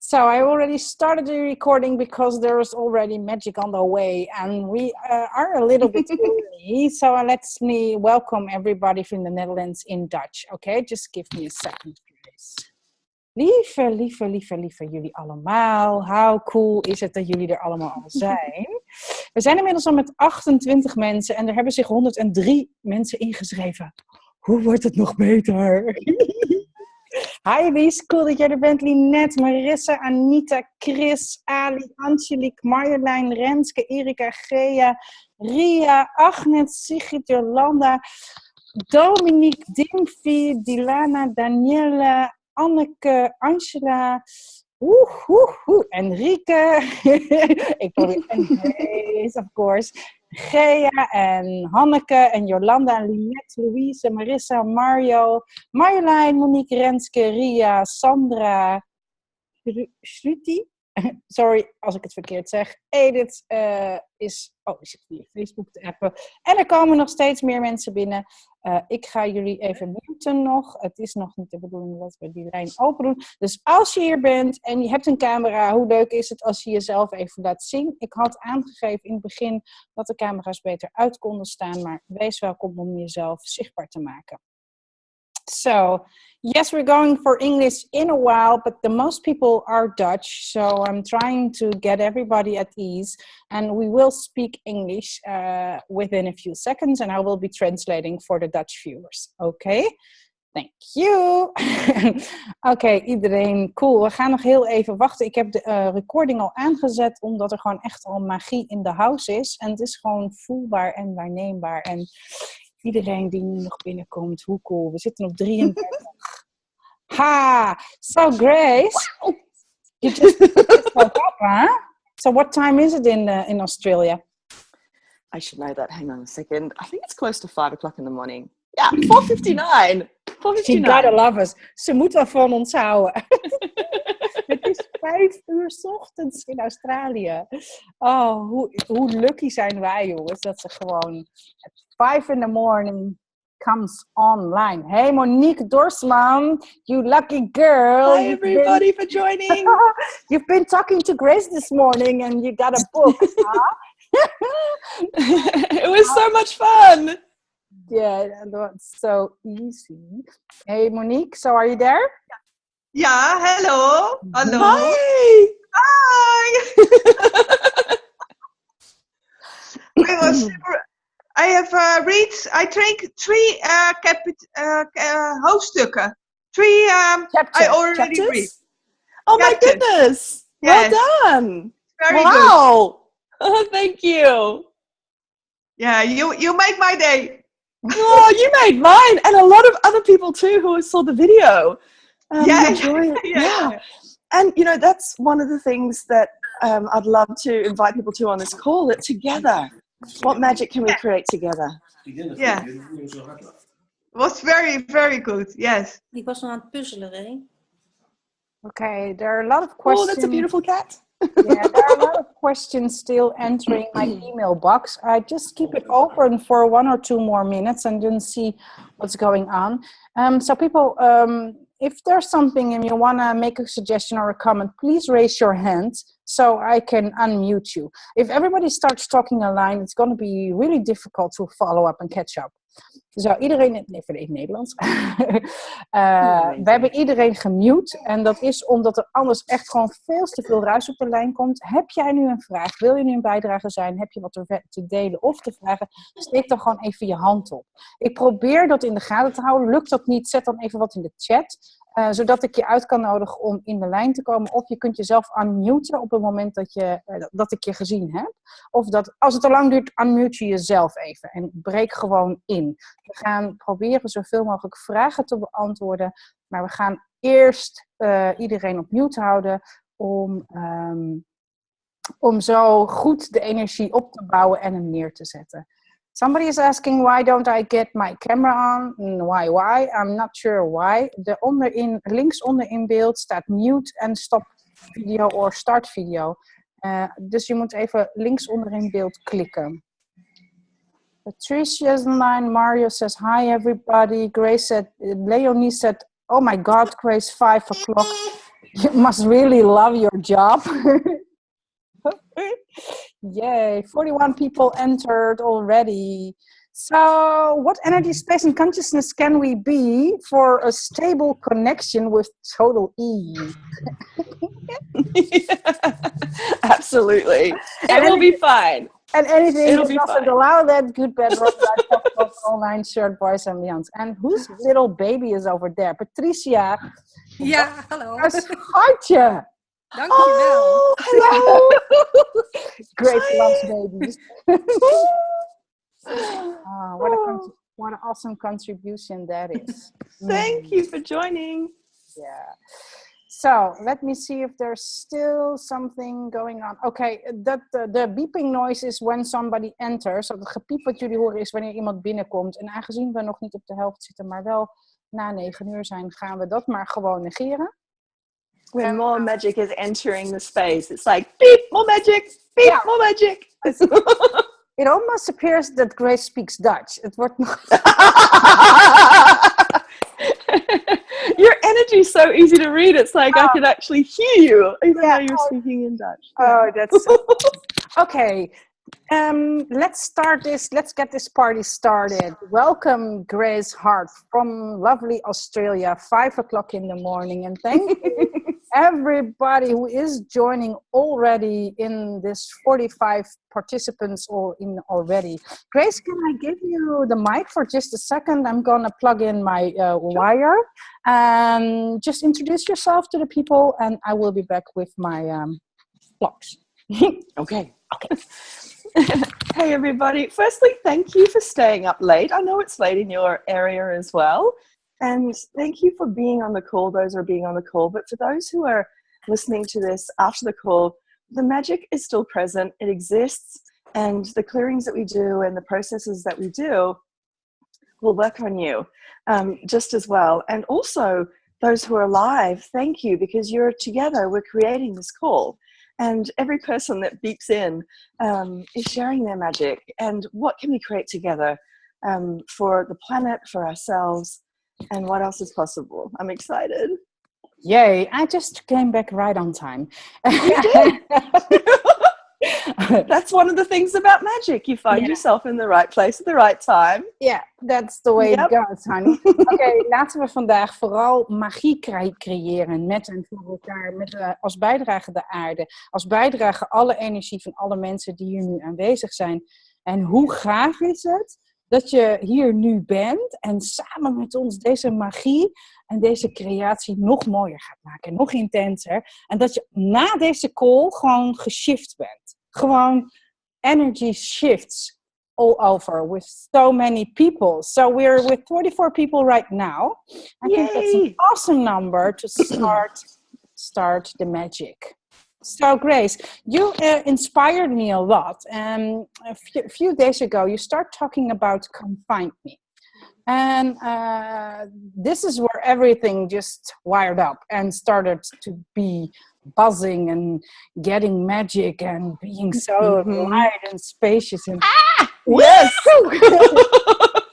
So I already started the recording because there's already magic on the way and we are a little bit early. So let me welcome everybody from the Netherlands in Dutch. Okay, just give me a second, please. Lieve jullie allemaal. How cool is het dat jullie er allemaal al zijn? We zijn inmiddels al met 28 mensen en er hebben zich 103 mensen ingeschreven. Hoe wordt het nog beter? Hi Lies, cool dat jij er bent. Linette, Marissa, Anita, Chris, Ali, Angelique, Marjolein, Renske, Erika, Gea, Ria, Agnes, Sigrid, Jolanda, Dominique, Dimfie, Dilana, Danielle, Anneke, Angela, Enrique, ik probeer Grace, of course, Gea en Hanneke en Jolanda en Linette, Louise, Marissa, Mario, Marjolein, Monique, Renske, Ria, Sandra, Shruti. Sorry als ik het verkeerd zeg. Edith is... Oh, ik zit via Facebook te appen. En er komen nog steeds meer mensen binnen. Ik ga jullie even muten nog. Het is nog niet de bedoeling dat we die lijn open doen. Dus als je hier bent en je hebt een camera, hoe leuk is het als je jezelf even laat zien? Ik had aangegeven in het begin dat de camera's beter uit konden staan. Maar wees welkom om jezelf zichtbaar te maken. So, yes, we're going for English in a while, but the most people are Dutch. So I'm trying to get everybody at ease. And we will speak English within a few seconds. And I will be translating for the Dutch viewers. Okay? Thank you. Oké, iedereen. Cool. We gaan nog heel even wachten. Ik heb de recording al aangezet, omdat er gewoon echt al magie in de house is. En het is gewoon voelbaar en waarneembaar. En... iedereen die nu nog binnenkomt, hoe cool. We zitten op 33. Ha! So Grace, you just woke up, huh? So what time is it in Australia? I should know that. Hang on a second. I think it's close to 5 o'clock in the morning. Yeah, 4:59. 4:59. She gotta love us. Ze moet wel van ons houden. Het is 5 uur 's ochtends in Australië. Oh, hoe lucky zijn wij, jongens, dat ze gewoon at 5 in the morning comes online. Hey, Monique Dorsman, you lucky girl. Hi, everybody, for joining. You've been talking to Grace this morning and you got a book, huh? It was so much fun. Yeah, that's so easy. Hey, Monique, so are you there? Ja, hello. Hallo. Hi. Hi. I think 3 hoofdstukken. 3 I already chapters? read. Oh Chapters. my goodness. Yes. Well done. Very wow. good. Oh, thank you. Yeah, you make my day. Oh, you made mine. And a lot of other people too who saw the video. Yeah. And, you know, that's one of the things that I'd love to invite people to on this call, that together, what magic can we create together? Yeah. Was very, very good. Yes. Ik was nog aan het puzzelen, hè? Okay, there are a lot of questions. Oh, that's a beautiful cat. Yeah, there are a lot of questions still entering my email box. I just keep it open for 1 or 2 more minutes and then see what's going on. So people, if there's something and you want to make a suggestion or a comment, please raise your hand so I can unmute you. If everybody starts talking a line, it's going to be really difficult to follow up and catch up. Zo, iedereen, even in het Nederlands. We hebben iedereen gemute. En dat is omdat er anders echt gewoon veel te veel ruis op de lijn komt. Heb jij nu een vraag? Wil je nu een bijdrage zijn? Heb je wat te delen of te vragen? Steek dan gewoon even je hand op. Ik probeer dat in de gaten te houden. Lukt dat niet? Zet dan even wat in de chat. Zodat ik je uit kan nodigen om in de lijn te komen. Of je kunt jezelf unmuten op het moment dat ik je gezien heb. Of dat, als het te lang duurt, unmute je jezelf even. En breek gewoon in. We gaan proberen zoveel mogelijk vragen te beantwoorden. Maar we gaan eerst iedereen op mute houden. Om zo goed de energie op te bouwen en hem neer te zetten. Somebody is asking, why don't I get my camera on? Why? I'm not sure why. Links onder in beeld staat mute en stop video of start video. Dus je moet even links onder in beeld klikken. Patricia is online. Mario says, hi everybody. Grace said, Leonie said, oh my god, Grace, 5 o'clock. You must really love your job. Yay, 41 people entered already. So what energy, space, and consciousness can we be for a stable connection with total ease? Absolutely. It will be fine. And anything It'll is be also fine. allow that good, bad, wrong, right, top, online, shirt, boys and beyond. And whose little baby is over there? Patricia. Ja, hallo. Grace Hartje. Dankjewel. Oh, hello. Grace loves babies. What an awesome contribution that is. Thank you for joining. Yeah. So let me see if there's still something going on. Okay, de beeping noise is when somebody enters. Het gepiep wat jullie horen is wanneer iemand binnenkomt. En aangezien we nog niet op de helft zitten, maar wel na 9 uur zijn, gaan we dat maar gewoon negeren. When more magic is entering the space, it's like, beep, more magic, beep, more magic. It almost appears that Grace speaks Dutch. Het wordt nog... Your energy is so easy to read. It's like I can actually hear you, even though you're speaking in Dutch. Oh, that's so okay. Let's start this. Let's get this party started. Welcome, Grace Hart from lovely Australia, 5 o'clock in the morning, and thank you everybody who is joining already in this 45 participants already. Grace, can I give you the mic for just a second? I'm gonna plug in my wire and just introduce yourself to the people, and I will be back with my blocks. Okay. Hey everybody, firstly thank you for staying up late. I know it's late in your area as well, and thank you for being on the call, those who are being on the call. But for those who are listening to this after the call, the magic is still present, it exists, and the clearings that we do and the processes that we do will work on you just as well. And also those who are alive, thank you, because you're together, we're creating this call. And every person that beeps in is sharing their magic. And what can we create together for the planet, for ourselves, and what else is possible? I'm excited. Yay, I just came back right on time. You did. That's one of the things about magic. You find yourself in the right place at the right time. Yeah, that's the way it goes, honey. Oké, laten we vandaag vooral magie creëren met en voor elkaar, met, als bijdrage de aarde, als bijdrage alle energie van alle mensen die hier nu aanwezig zijn. En hoe gaaf is het dat je hier nu bent en samen met ons deze magie en deze creatie nog mooier gaat maken, nog intenser. En dat je na deze call gewoon geshift bent. Gewoon energy shifts all over with so many people. So we're with 44 people right now. I think that's an awesome number to start the magic. So Grace, you inspired me a lot. A few days ago, you start talking about Come Find Me. And this is where everything just wired up and started to be buzzing and getting magic and being so light and spacious. And yes!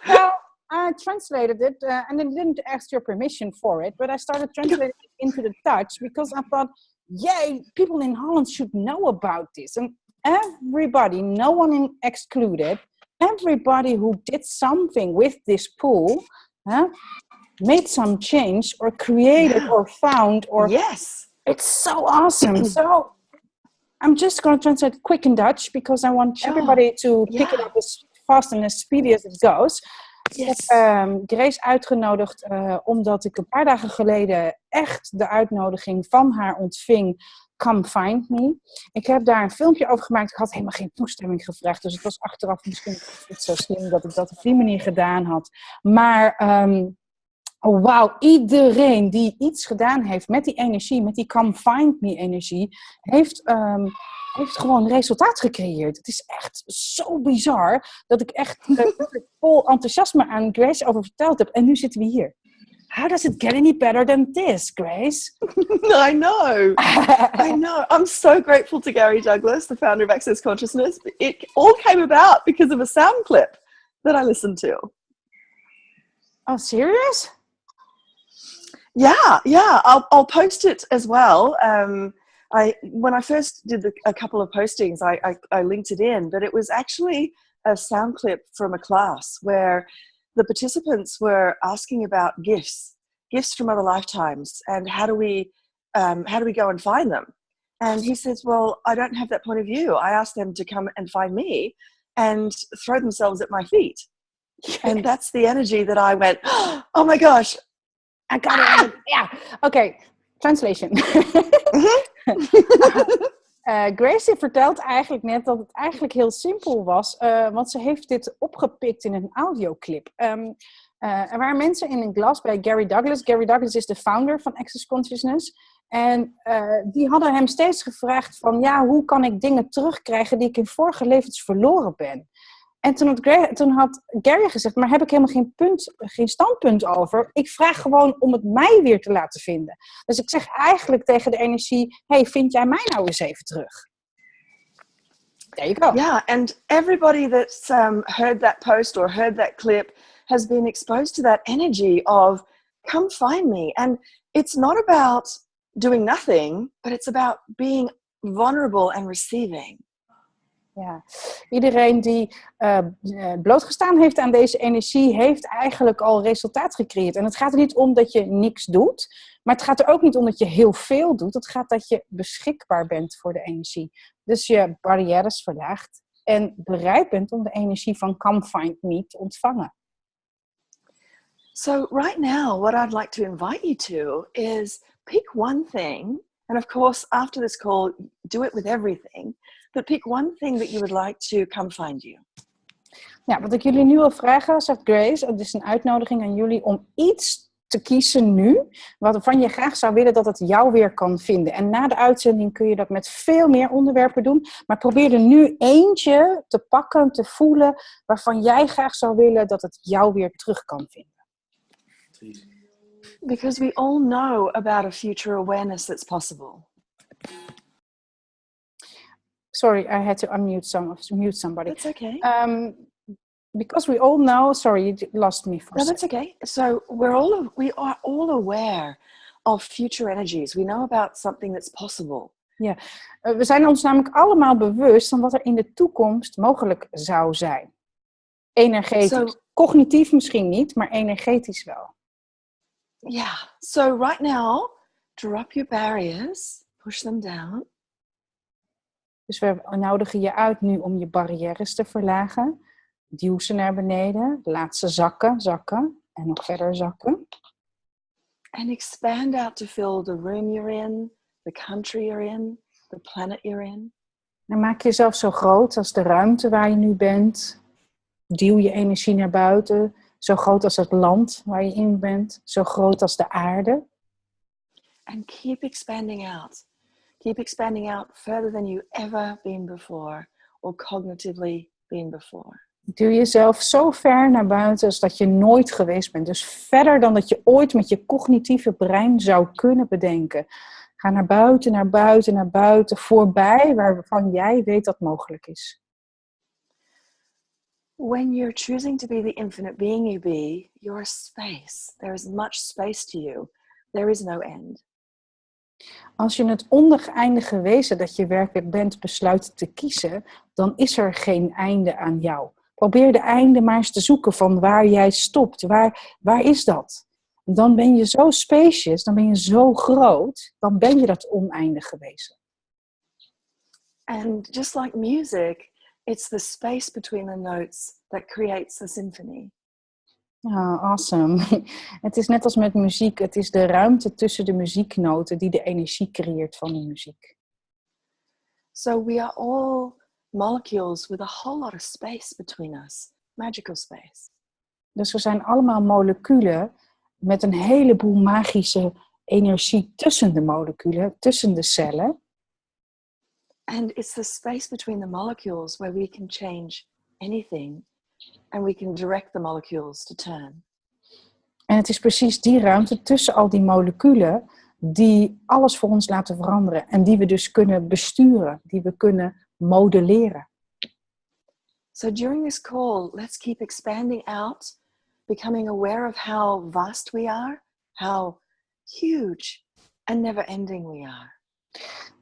So I translated it and I didn't ask your permission for it, but I started translating it into the Dutch because I thought, yay, people in Holland should know about this. And everybody, no one excluded, everybody who did something with this pool made some change or created or found or... Yes. It's so awesome. So I'm just going to translate quick in Dutch because I want everybody to pick it up as fast and as speedy as it goes. Yes. Ik heb Grace uitgenodigd omdat ik een paar dagen geleden echt de uitnodiging van haar ontving. Come Find Me. Ik heb daar een filmpje over gemaakt. Ik had helemaal geen toestemming gevraagd. Dus het was achteraf misschien niet zo slim dat ik dat op die manier gedaan had. Maar wauw, iedereen die iets gedaan heeft met die energie, met die Come Find Me energie, heeft gewoon resultaat gecreëerd. Het is echt zo bizar dat ik echt vol enthousiasme aan Grace over verteld heb. En nu zitten we hier. How does it get any better than this, Grace? I know. I know. I'm so grateful to Gary Douglas, the founder of Access Consciousness. It all came about because of a sound clip that I listened to. Oh, serious? Yeah. I'll post it as well. When I first did a couple of postings, I linked it in, but it was actually a sound clip from a class where the participants were asking about gifts from other lifetimes, and how do we go and find them? And he says, well, I don't have that point of view. I asked them to come and find me and throw themselves at my feet. Yes. And that's the energy that I went, oh my gosh. I got it. Yeah. Okay. Translation. Gracie vertelt eigenlijk net dat het eigenlijk heel simpel was. Want ze heeft dit opgepikt in een audioclip. Er waren mensen in een klas bij Gary Douglas. Gary Douglas is de founder van Access Consciousness. En die hadden hem steeds gevraagd van... ja, hoe kan ik dingen terugkrijgen die ik in vorige levens verloren ben? En toen had Gary gezegd... maar heb ik helemaal geen standpunt over. Ik vraag gewoon om het mij weer te laten vinden. Dus ik zeg eigenlijk tegen de energie... hey, vind jij mij nou eens even terug? There you go. Yeah, and everybody that's heard that post or heard that clip... has been exposed to that energy of... come find me. And it's not about doing nothing... but it's about being vulnerable and receiving. Ja, iedereen die blootgestaan heeft aan deze energie... heeft eigenlijk al resultaat gecreëerd. En het gaat er niet om dat je niks doet... maar het gaat er ook niet om dat je heel veel doet. Het gaat dat je beschikbaar bent voor de energie. Dus je barrières verlaagt... en bereid bent om de energie van Come Find Me te ontvangen. So right now, what I'd like to invite you to is pick one thing. And of course, after this call, do it with everything. But pick one thing that you would like to come find you. Ja, wat ik jullie nu wil vragen, zegt Grace, het is een uitnodiging aan jullie om iets te kiezen nu, waarvan je graag zou willen dat het jou weer kan vinden. En na de uitzending kun je dat met veel meer onderwerpen doen, maar probeer er nu eentje te pakken, te voelen, waarvan jij graag zou willen dat het jou weer terug kan vinden. Because we all know about a future awareness that's possible. Sorry, I had to mute somebody. That's okay. Because we all know... Sorry, you lost me for a second. No, that's okay. So we are all aware of future energies. We know about something that's possible. Ja, we zijn ons namelijk allemaal bewust van wat er in de toekomst mogelijk zou zijn. Energetisch. Cognitief misschien niet, maar energetisch wel. Yeah. So right now, drop your barriers. Push them down. Dus we nodigen je uit nu om je barrières te verlagen. Duw ze naar beneden. Laat ze zakken en nog verder zakken. And expand out to fill the room you're in, the country you're in, the planet you're in. En maak jezelf zo groot als de ruimte waar je nu bent. Duw je energie naar buiten. Zo groot als het land waar je in bent. Zo groot als de aarde. And keep expanding out. Keep expanding out further than you ever been before. Or cognitively been before. Duw jezelf zo ver naar buiten als dat je nooit geweest bent. Dus verder dan dat je ooit met je cognitieve brein zou kunnen bedenken. Ga naar buiten, naar buiten, naar buiten. Voorbij waarvan jij weet dat mogelijk is. When you're choosing to be the infinite being you be, you're space. There is much space to you. There is no end. Als je het oneindige wezen dat je werkelijk bent besluit te kiezen, dan is er geen einde aan jou. Probeer de einde maar eens te zoeken van waar jij stopt. Waar is dat? Dan ben je zo spacious, dan ben je zo groot, dan ben je dat oneindige wezen. And just like music, it's the space between the notes that creates the symphony. Oh, awesome. Het is net als met muziek. Het is de ruimte tussen de muzieknoten die de energie creëert van de muziek. So we are all molecules with a whole lot of space between us. Magical space. Dus we zijn allemaal moleculen met een heleboel magische energie tussen de moleculen, tussen de cellen. And it's the space between the molecules where we can change anything. And we can direct the molecules to turn. En het is precies die ruimte tussen al die moleculen die alles voor ons laten veranderen. En die we dus kunnen besturen, die we kunnen modelleren. So during this call, let's keep expanding out, becoming aware of how vast we are, how huge and never ending we are.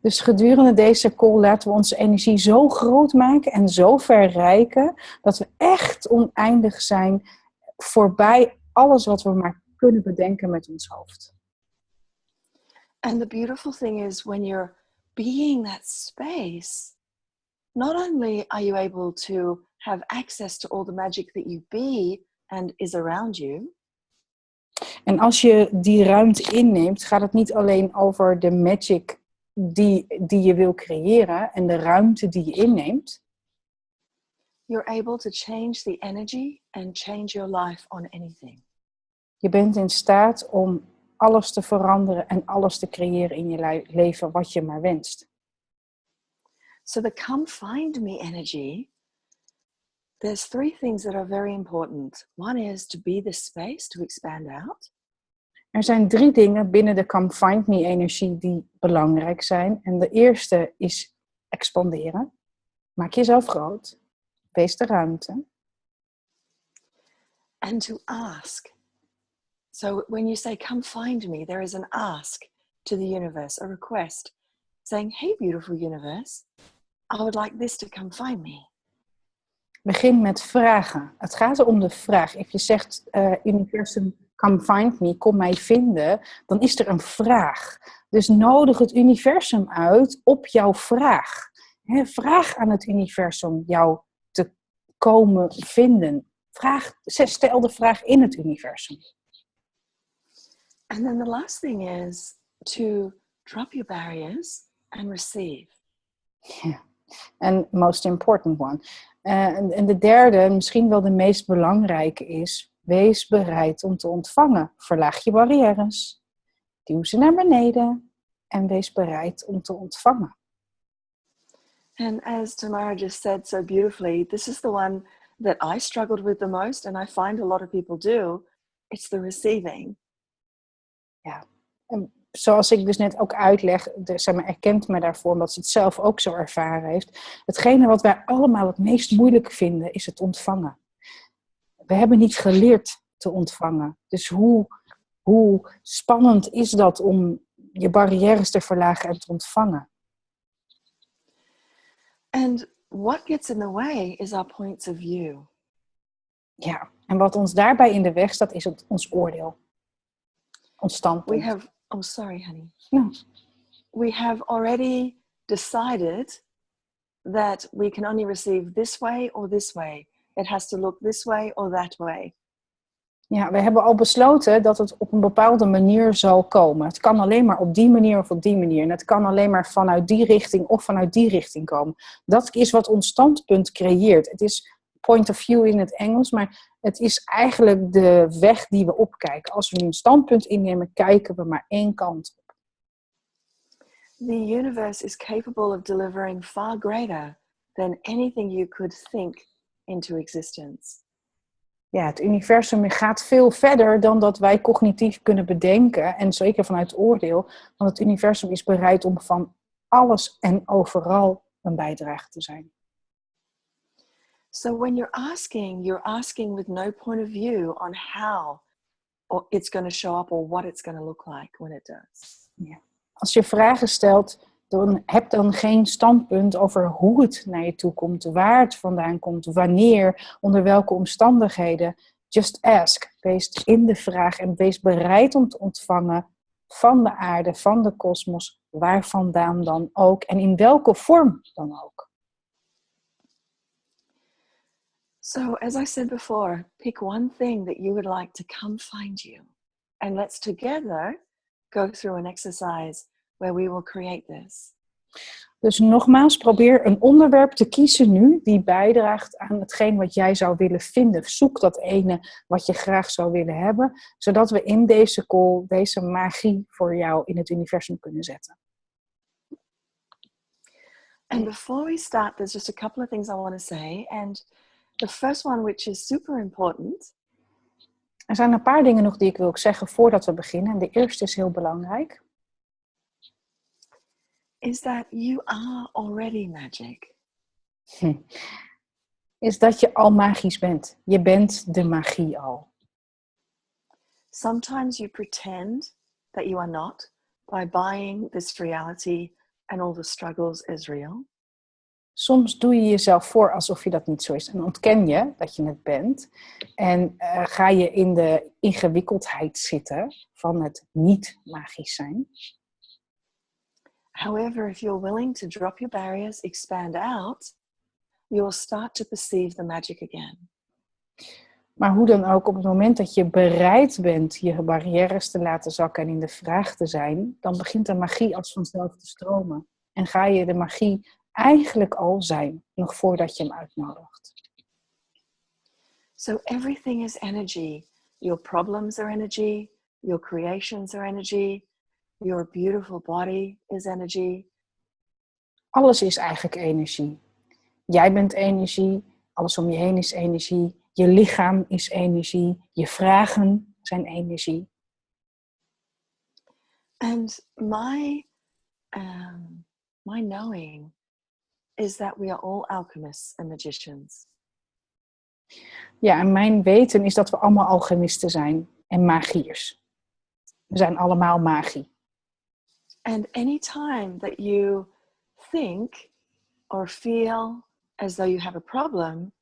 Dus gedurende deze call laten we onze energie zo groot maken en zo verrijken, dat we echt oneindig zijn, voorbij alles wat we maar kunnen bedenken met ons hoofd. And the beautiful thing is, when you're being that space, not only are you able to have access to all the magic that you be and is around you. En als je die ruimte inneemt, gaat het niet alleen over de magic die je wil creëren en de ruimte die je inneemt. You're able to change the energy and change your life on anything. Je bent in staat om alles te veranderen en alles te creëren in je leven wat je maar wenst. So the come find me energy, there's 3 things that are very important. One is to be the space to expand out. Er zijn 3 dingen binnen de Come Find Me energie die belangrijk zijn. En de eerste is expanderen. Maak jezelf groot. Wees de ruimte. And to ask. So when you say come find me, there is an ask to the universe, a request. Saying, hey beautiful universe, I would like this to come find me. Begin met vragen. Het gaat om de vraag. Als je zegt, universum, come find me, kom mij vinden, dan is er een vraag. Dus nodig het universum uit op jouw vraag. Vraag aan het universum jou te komen vinden. Stel de vraag in het universum. And then the last thing is to drop your barriers and receive. Yeah. And most important one. En de derde, misschien wel de meest belangrijke is, wees bereid om te ontvangen. Verlaag je barrières. Duw ze naar beneden. En wees bereid om te ontvangen. And as Tamara just said so beautifully, this is the one that I struggled with the most, and I find a lot of people do. It's the receiving. Ja, en zoals ik dus net ook uitleg, erkent me daarvoor, omdat ze het zelf ook zo ervaren heeft. Hetgene wat wij allemaal het meest moeilijk vinden, is het ontvangen. We hebben niet geleerd te ontvangen. Dus hoe spannend is dat om je barrières te verlagen en te ontvangen? And what gets in the way is our points of view. Ja, en wat ons daarbij in de weg staat, is ons oordeel. Ons standpunt. Oh, sorry, honey. No. We have already decided that we can only receive this way or this way. It has to look this way or that way. Ja, we hebben al besloten dat het op een bepaalde manier zal komen. Het kan alleen maar op die manier of op die manier. En het kan alleen maar vanuit die richting of vanuit die richting komen. Dat is wat ons standpunt creëert. Het is point of view in het Engels, maar het is eigenlijk de weg die we opkijken. Als we een standpunt innemen, kijken we maar één kant op. The universe is capable of delivering far greater than anything you could think into existence. Ja, het universum gaat veel verder dan dat wij cognitief kunnen bedenken. En zeker vanuit het oordeel. Want het universum is bereid om van alles en overal een bijdrage te zijn. So when you're asking with no point of view on how it's going to show up or what it's going to look like when it does. Ja. Als je vragen stelt, heb dan geen standpunt over hoe het naar je toe komt, waar het vandaan komt, wanneer, onder welke omstandigheden. Just ask. Wees in de vraag en wees bereid om te ontvangen van de aarde, van de kosmos, waar vandaan dan ook en in welke vorm dan ook. So as I said before, pick one thing that you would like to come find you. And let's together go through an exercise where we will create this. Dus nogmaals, probeer een onderwerp te kiezen nu die bijdraagt aan hetgeen wat jij zou willen vinden. Zoek dat ene wat je graag zou willen hebben, zodat we in deze call deze magie voor jou in het universum kunnen zetten. And before we start, there's just a couple of things I want to say. And the first one, which is super important. Er zijn een paar dingen nog die ik wil zeggen voordat we beginnen. En de eerste is heel belangrijk. Is that you are already magic. Is dat je al magisch bent. Je bent de magie al. Sometimes you pretend that you are not by buying this reality and all the struggles as real? Soms doe je jezelf voor alsof je dat niet zo is. En ontken je dat je het bent. En ga je in de ingewikkeldheid zitten van het niet magisch zijn. However, if you're willing to drop your barriers, expand out, you will start to perceive the magic again. Maar hoe dan ook, op het moment dat je bereid bent je barrières te laten zakken en in de vraag te zijn, dan begint de magie als vanzelf te stromen. En ga je de magie eigenlijk al zijn, nog voordat je hem uitnodigt. So everything is energy. Your problems are energy. Your creations are energy. Your beautiful body is energy. Alles is eigenlijk energie. Jij bent energie, alles om je heen is energie, je lichaam is energie, je vragen zijn energie. And my knowing is that we are all alchemists and magicians. Ja, en mijn weten is dat we allemaal alchemisten zijn en magiërs. We zijn allemaal magie. And any time that you think or feel as though you have a problem,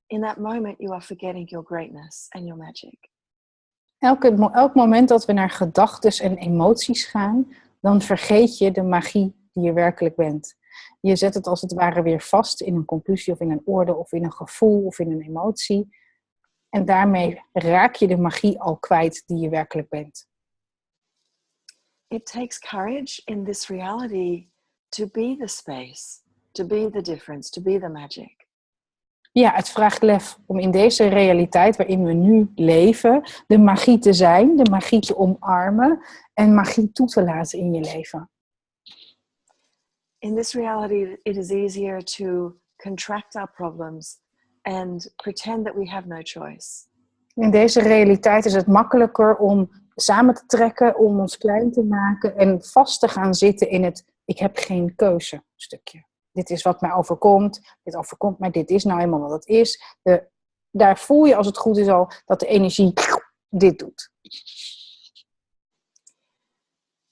in that moment you are forgetting your greatness and your magic. Elk moment dat we naar gedachten en emoties gaan, dan vergeet je de magie die je werkelijk bent. Je zet het als het ware weer vast in een conclusie of in een orde of in een gevoel of in een emotie. En daarmee raak je de magie al kwijt die je werkelijk bent. It takes courage in this reality to be the space, to be the difference, to be the magic. Ja, het vraagt lef om in deze realiteit waarin we nu leven, de magie te zijn, de magie te omarmen en magie toe te laten in je leven. In this reality, it is easier to contract our problems and pretend that we have no choice. In deze realiteit is het makkelijker om samen te trekken, om ons klein te maken en vast te gaan zitten in het ik heb geen keuze stukje. Dit is wat mij overkomt, dit overkomt mij, dit is nou eenmaal wat het is. Daar voel je als het goed is al dat de energie dit doet.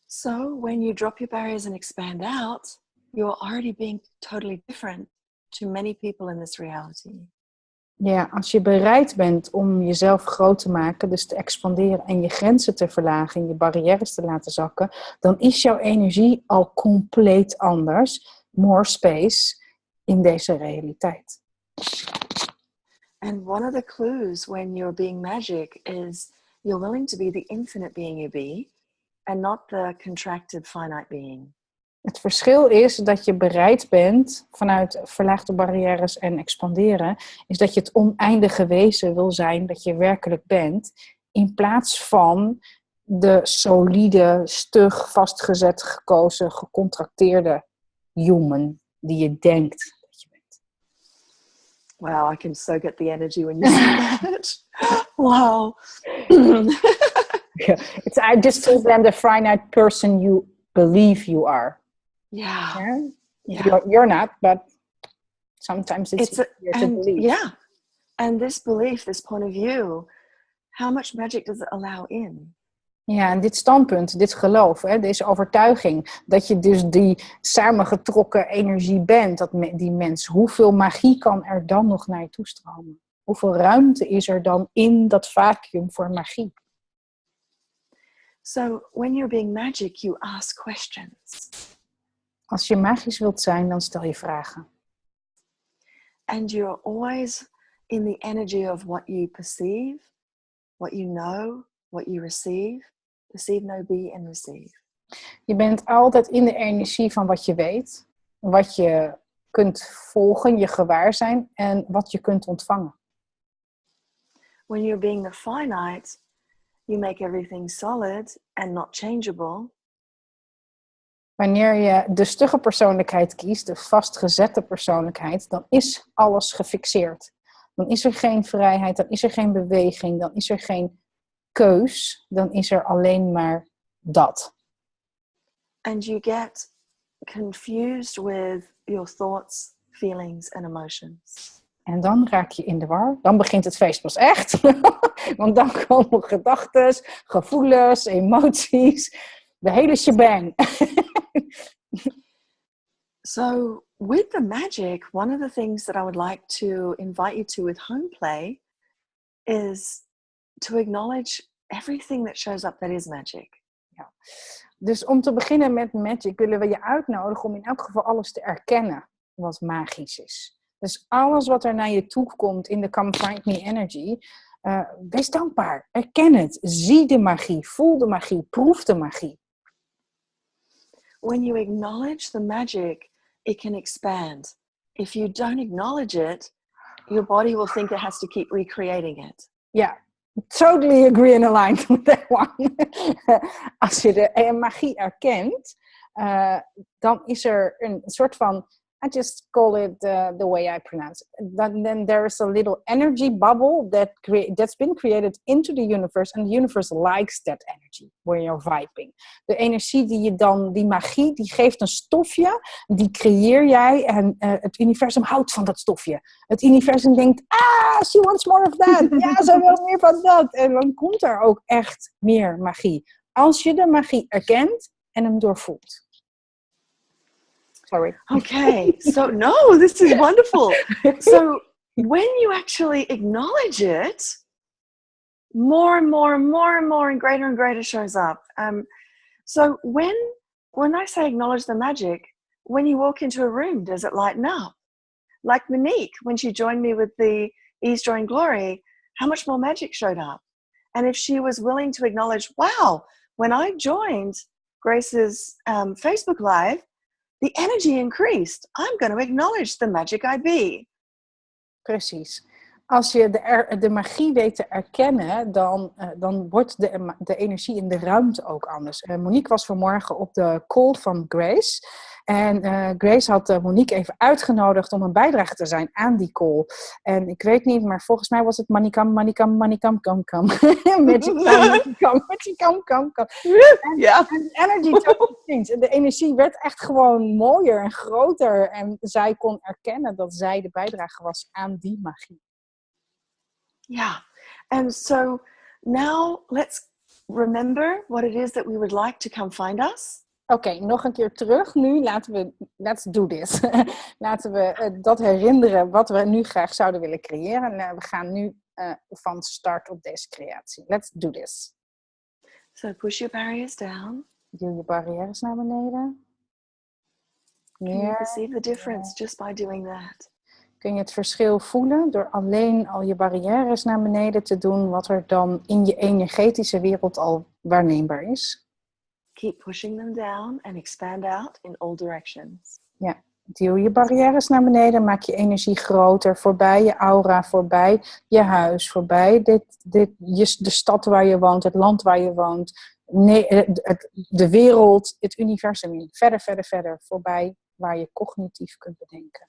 So when you drop your barriers and expand out, you're already being totally different to many people in this reality. Ja, als je bereid bent om jezelf groot te maken, dus te expanderen en je grenzen te verlagen, je barrières te laten zakken, dan is jouw energie al compleet anders. More space in deze realiteit. And one of the clues when you're being magic is you're willing to be the infinite being you be and not the contracted finite being. Het verschil is dat je bereid bent vanuit verlaagde barrières en expanderen, is dat je het oneindige wezen wil zijn dat je werkelijk bent, in plaats van de solide, stug, vastgezet, gekozen, gecontracteerde human die je denkt dat je bent. Wow, I can so get the energy when you say that. Wow. It's I just told them the finite person you believe you are. Yeah. You're not, but sometimes it's easier to believe. Yeah. And this belief, this point of view, how much magic does it allow in? Ja, en dit standpunt, dit geloof, deze overtuiging, dat je dus die samengetrokken energie bent, die mens, hoeveel magie kan er dan nog naar je toestromen? Hoeveel ruimte is er dan in dat vacuüm voor magie? So, when you're being magic, you ask questions. Als je magisch wilt zijn, dan stel je vragen. And you're always in the energy of what you perceive, what you know, what you receive. Perceive, know, be and receive. Je bent altijd in de energie van wat je weet, wat je kunt volgen, je gewaarzijn en wat je kunt ontvangen. When you're being the finite, you make everything solid and not changeable. Wanneer je de stugge persoonlijkheid kiest, de vastgezette persoonlijkheid, dan is alles gefixeerd. Dan is er geen vrijheid, dan is er geen beweging, dan is er geen keus, dan is er alleen maar dat. And you get confused with your thoughts, feelings and emotions. En dan raak je in de war. Dan begint het feest pas echt. Want dan komen gedachten, gevoelens, emoties, de hele shebang. So with the magic, one of the things that I would like to invite you to with home play is to acknowledge everything that shows up that is magic. Ja. Dus om te beginnen met magic willen we je uitnodigen om in elk geval alles te erkennen wat magisch is. Dus alles wat er naar je toe komt in de Come Find Me Energy, wees dankbaar. Erken het. Zie de magie. Voel de magie. Proef de magie. When you acknowledge the magic, it can expand. If you don't acknowledge it, your body will think it has to keep recreating it. Ja, totally agree and aligned with that one. Als je de magie erkent, dan is er een soort van, I just call it the way I pronounce it. Then there is a little energy bubble that's been created into the universe. And the universe likes that energy when you're vibing. De energie die je dan, die magie, die geeft een stofje. Die creëer jij en het universum houdt van dat stofje. Het universum denkt, she wants more of that. Ja, ze wil meer van dat. En dan komt er ook echt meer magie. Als je de magie erkent en hem doorvoelt. Sorry. Okay, so no, this is wonderful. So when you actually acknowledge it, more and more and more and more and greater shows up. So when I say acknowledge the magic, when you walk into a room, does it lighten up? Like Monique, when she joined me with the Ease, Joy and Glory, how much more magic showed up? And if she was willing to acknowledge, wow, when I joined Grace's Facebook Live, the energy increased. I'm going to acknowledge the magic I be. Precies. Als je de magie weet te erkennen, dan wordt de energie in de ruimte ook anders. Monique was vanmorgen op de call van Grace. En Grace had Monique even uitgenodigd om een bijdrage te zijn aan die call. En ik weet niet, maar volgens mij was het manikam. Magicam. Ja. En energy changed. En de energie werd echt gewoon mooier en groter. En zij kon erkennen dat zij de bijdrage was aan die magie. Yeah. And so now let's remember what it is that we would like to come find us. Oké, nog een keer terug. Nu let's do this. Laten we dat herinneren wat we nu graag zouden willen creëren. En we gaan nu van start op deze creatie. Let's do this. So push your barriers down. Duw je barrières naar beneden. Can you perceive the difference just by doing that? Kun je het verschil voelen door alleen al je barrières naar beneden te doen, wat er dan in je energetische wereld al waarneembaar is? Keep pushing them down and expand out in all directions. Ja, duw je barrières naar beneden, maak je energie groter, voorbij je aura, voorbij je huis, voorbij de stad waar je woont, het land waar je woont, de wereld, het universum in. Verder, voorbij waar je cognitief kunt bedenken.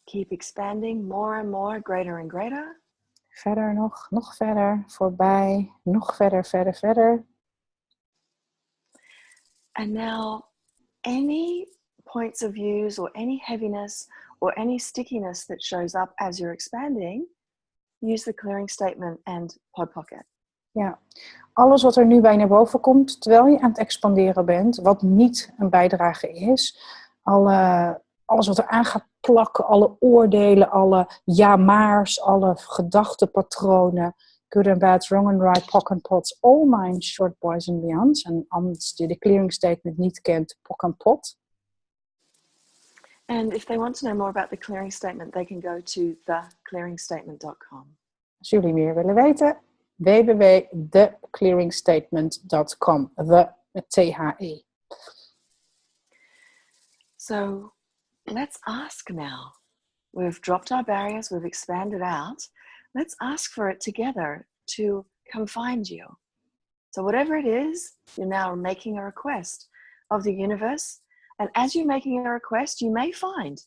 Keep expanding more and more, greater and greater. Verder nog verder, voorbij, nog verder. And now, any points of views or any heaviness or any stickiness that shows up as you're expanding, use the clearing statement and pod pocket. Ja, alles wat er nu bij naar boven komt, terwijl je aan het expanderen bent, wat niet een bijdrage is, alles wat er aan gaat plakken, alle oordelen, alle ja-maars, alle gedachtenpatronen, good and bad, wrong and right, POC and POTs, all minds, short, boys and beyonds. En anders die de clearing statement niet kent, POC and POT. And if they want to know more about the clearing statement, they can go to theclearingstatement.com. Als jullie meer willen weten, www.theclearingstatement.com. The THE. So let's ask now. We've dropped our barriers, we've expanded out. Let's ask for it together to come find you. So whatever it is, you're now making a request of the universe. And as you're making a request, you may find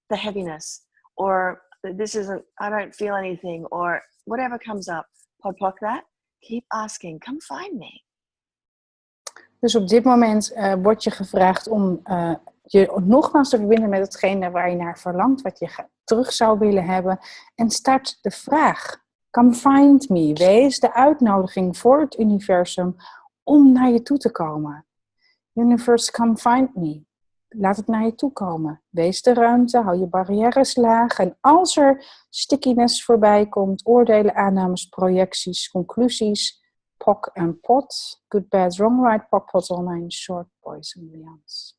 the heaviness or I don't feel anything or whatever comes up. Podpoc that. Keep asking. Come find me. Dus op dit moment wordt je gevraagd om je nogmaals te verbinden met hetgene waar je naar verlangt, wat je terug zou willen hebben. En start de vraag. Come find me. Wees de uitnodiging voor het universum om naar je toe te komen. Universe, come find me. Laat het naar je toe komen. Wees de ruimte, hou je barrières laag. En als er stickiness voorbij komt, oordelen, aannames, projecties, conclusies, POC en POT, good, bad, wrong, right, POC, POT, online, short, poison, beyond.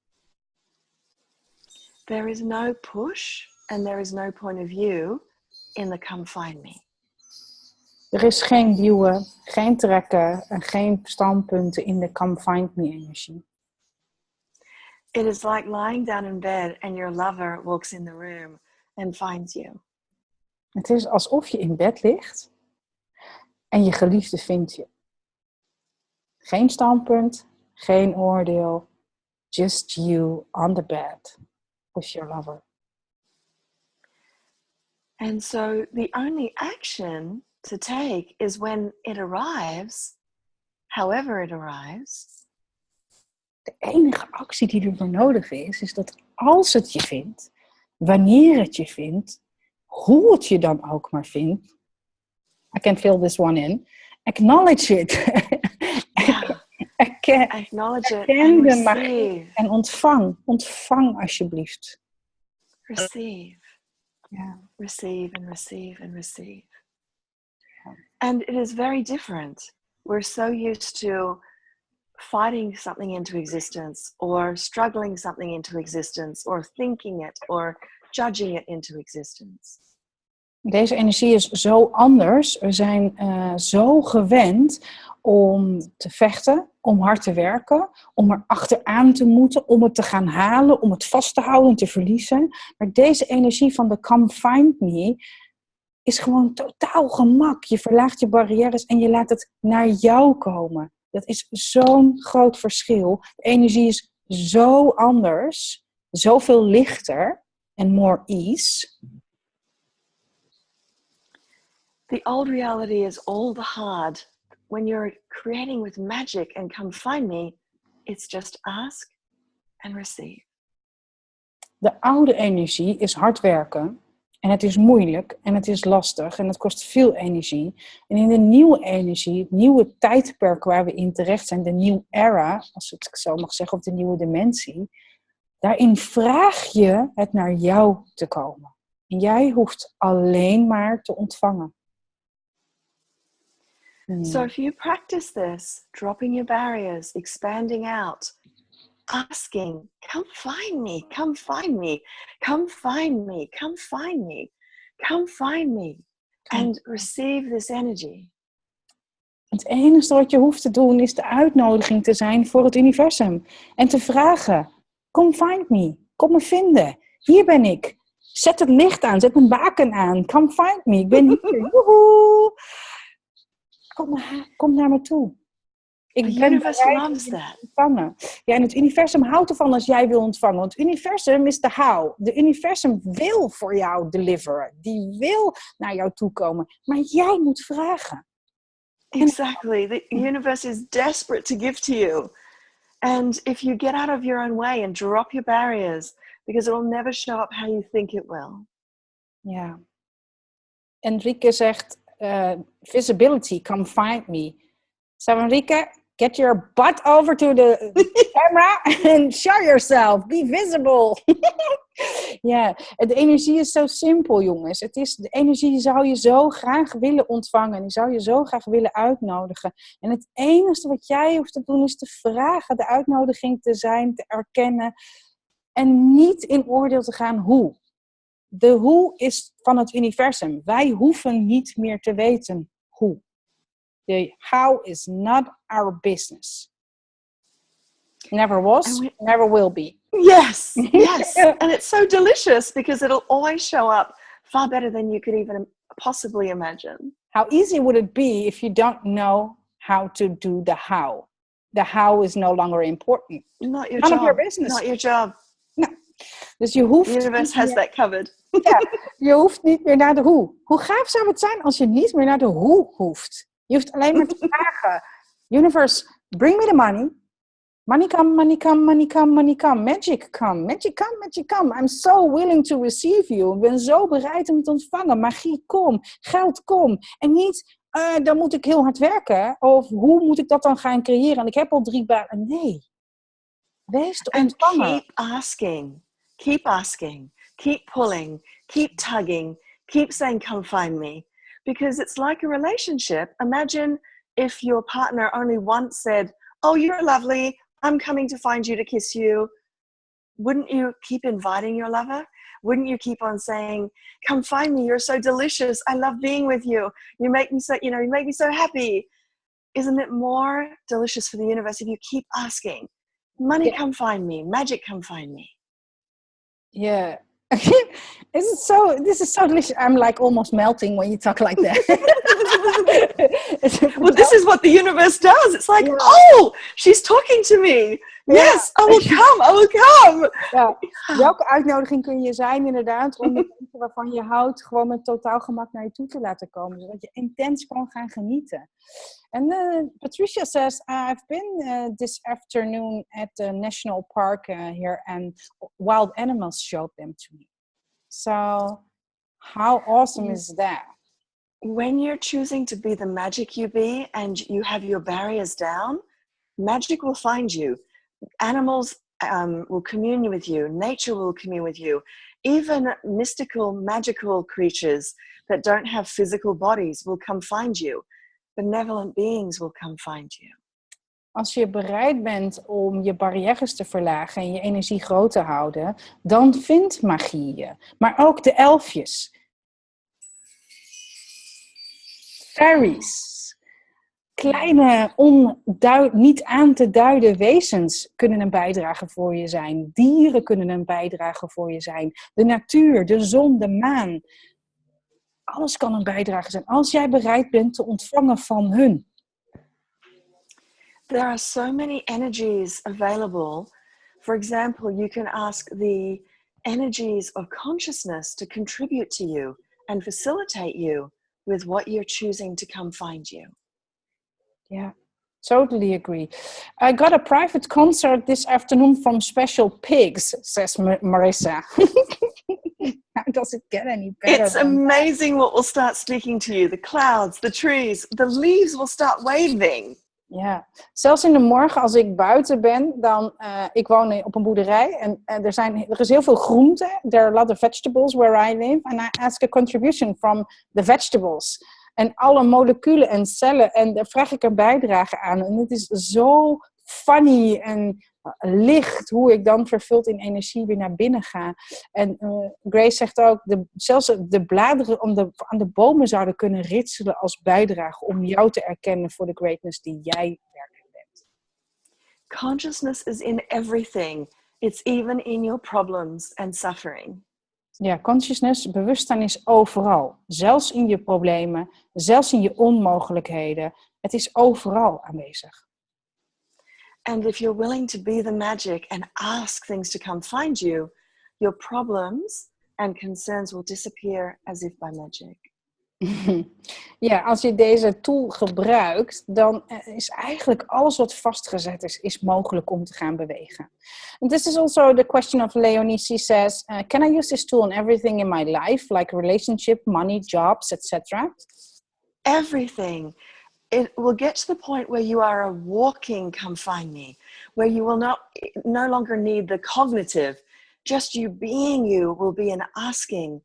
There is no push and there is no point of view in the come find me. Er is geen duwen, geen trekken en geen standpunten in de come find me energie. It is like lying down in bed and your lover walks in the room and finds you. Het is alsof je in bed ligt en je geliefde vindt je. Geen standpunt, geen oordeel, just you on the bed with your lover. And so the only action to take is when it arrives, however it arrives. De enige actie die ervoor nodig is dat als het je vindt, wanneer het je vindt, hoe het je dan ook maar vindt. I can fill this one in. Acknowledge it. Acknowledge it Erken and de magie receive. en ontvang. Ontvang alsjeblieft. Receive. Ja. Receive and receive and receive. And it is very different. We're so used to fighting something into existence or struggling something into existence or thinking it or judging it into existence. Deze energie is zo anders. We zijn zo gewend om te vechten, om hard te werken, om er achteraan te moeten, om het te gaan halen, om het vast te houden en te verliezen. Maar deze energie van de come find me is gewoon totaal gemak. Je verlaagt je barrières en je laat het naar jou komen. Dat is zo'n groot verschil. De energie is zo anders, zoveel lichter en more ease. The old reality is all the hard. When you're creating with magic and come find me, it's just ask and receive. De oude energie is hard werken. En het is moeilijk en het is lastig en het kost veel energie. En in de nieuwe energie, het nieuwe tijdperk waar we in terecht zijn, de new era, als ik het zo mag zeggen, of de nieuwe dimensie, daarin vraag je het naar jou te komen. En jij hoeft alleen maar te ontvangen. So if you practice this, dropping your barriers, expanding out, asking, come find me, come find me, come find me, come find me, come find me, and receive this energy. Het enige wat je hoeft te doen is de uitnodiging te zijn voor het universum. En te vragen, come find me, kom me vinden. Hier ben ik. Zet het licht aan, zet een baken aan. Come find me, ik ben hier. Woehoe. Kom naar me toe. The universe loves that. Ontvangen. Ja, en het universum houdt ervan als jij wil ontvangen. Want het universum is de how. De universum wil voor jou deliveren. Die wil naar jou toe komen. Maar jij moet vragen. Exactly. The universe is desperate to give to you. And if you get out of your own way and drop your barriers, because it will never show up how you think it will. Ja. Enrique zegt, visibility, come find me. So Enrique, get your butt over to the camera and show yourself. Be visible. Ja, de energie is zo simpel, jongens. Het is, de energie die zou je zo graag willen ontvangen. Die zou je zo graag willen uitnodigen. En het enige wat jij hoeft te doen is te vragen. De uitnodiging te zijn, te erkennen. En niet in oordeel te gaan hoe. De hoe is van het universum. Wij hoeven niet meer te weten hoe. The how is not our business. Never was, never will be. Yes, yes. And it's so delicious because it'll always show up far better than you could even possibly imagine. How easy would it be if you don't know how to do the how? The how is no longer important. Not your None job. of your business. Not your job. No. Dus je hoeft... The universe has that covered. Ja, je hoeft niet meer naar de hoe. Hoe gaaf zou het zijn als je niet meer naar de hoe hoeft? Je hoeft alleen maar te vragen. Universe, bring me the money. Money come, money come, money come, money come. Magic come, magic come, magic come. I'm so willing to receive you. Ik ben zo bereid om te ontvangen. Magie, kom. Geld, kom. En niet, dan moet ik heel hard werken. Of hoe moet ik dat dan gaan creëren? En ik heb al 3 banen. Nee. Wees de ontvanger. And keep asking. Keep asking. Keep pulling. Keep tugging. Keep saying, come find me. Because it's like a relationship. Imagine if your partner only once said, oh, you're lovely. I'm coming to find you to kiss you. Wouldn't you keep inviting your lover? Wouldn't you keep on saying, come find me, you're so delicious, I love being with you, you make me so happy. Isn't it more delicious for the universe if you keep asking, money come find me, magic come find me? Yeah. This is so delicious. I'm like almost melting when you talk like that. Well, this is what the universe does. It's like, oh, she's talking to me. Yes, I will come. Ja. Welke uitnodiging kun je zijn inderdaad om de mensen waarvan je houdt gewoon met totaal gemak naar je toe te laten komen. Zodat je intens kan gaan genieten. And Patricia says, I've been this afternoon at the national park here and wild animals showed them to me. So, how awesome is that? When you're choosing to be the magic you be and you have your barriers down, magic will find you. Animals will commune with you. Nature will commune with you. Even mystical, magical creatures that don't have physical bodies will come find you. Benevolent beings will come find you. Als je bereid bent om je barrières te verlagen en je energie groot te houden, dan vindt magie je. Maar ook de elfjes. Fairies. Kleine, niet aan te duiden wezens kunnen een bijdrage voor je zijn. Dieren kunnen een bijdrage voor je zijn. De natuur, de zon, de maan. Alles kan een bijdrage zijn als jij bereid bent te ontvangen van hun. There are so many energies available. For example, you can ask the energies of consciousness to contribute to you and facilitate you with what you're choosing to come find you. Yeah, totally agree. I got a private concert this afternoon from Special Pigs, says Marissa. How does it get any better? It's amazing what will start speaking to you. The clouds, the trees, the leaves will start waving. Ja, zelfs in de morgen als ik buiten ben, ik woon op een boerderij en er is heel veel groente. There are a lot of vegetables where I live and I ask a contribution from the vegetables. En alle moleculen en cellen en daar vraag ik een bijdrage aan. En het is zo funny en licht hoe ik dan vervuld in energie weer naar binnen ga. En Grace zegt ook, zelfs de bladeren aan de bomen zouden kunnen ritselen als bijdrage om jou te erkennen voor de greatness die jij werkelijk bent. Consciousness is in everything. It's even in your problems and suffering. Ja, consciousness, bewustzijn is overal. Zelfs in je problemen, zelfs in je onmogelijkheden. Het is overal aanwezig. And if you're willing to be the magic and ask things to come find you, your problems and concerns will disappear as if by magic. Ja, als je deze tool gebruikt, dan is eigenlijk alles wat vastgezet is mogelijk om te gaan bewegen. And this is also the question of Leonie. She says, can I use this tool in everything in my life, like relationship, money, jobs, etc.? Everything. It will get to the point where you are a walking come find me, where you will no longer need the cognitive, just you being you will be an asking,